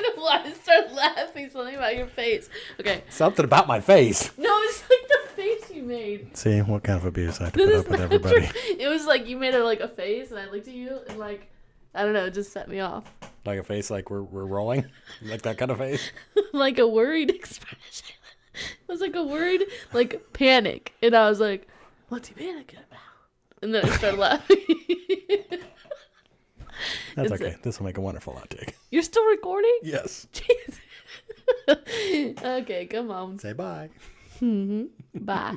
S2: don't know why I started laughing. Something about your face. Okay.
S1: Something about my face.
S2: No, it's like the face you made.
S1: See what kind of abuse I have to
S2: That
S1: put
S2: is
S1: up with
S2: not
S1: everybody.
S2: true. It was like you made a face, and I looked at you, and like, I don't know, it just set me off.
S1: Like a face like we're rolling? Like that kind of face?
S2: Like a worried expression. It was like a worried, like, panic. And I was like, what's he panicking about? And then I started laughing.
S1: That's
S2: It's
S1: okay. This will make a wonderful outtake.
S2: You're still recording?
S1: Yes.
S2: Jeez. Okay, come on.
S1: Say bye.
S2: Bye.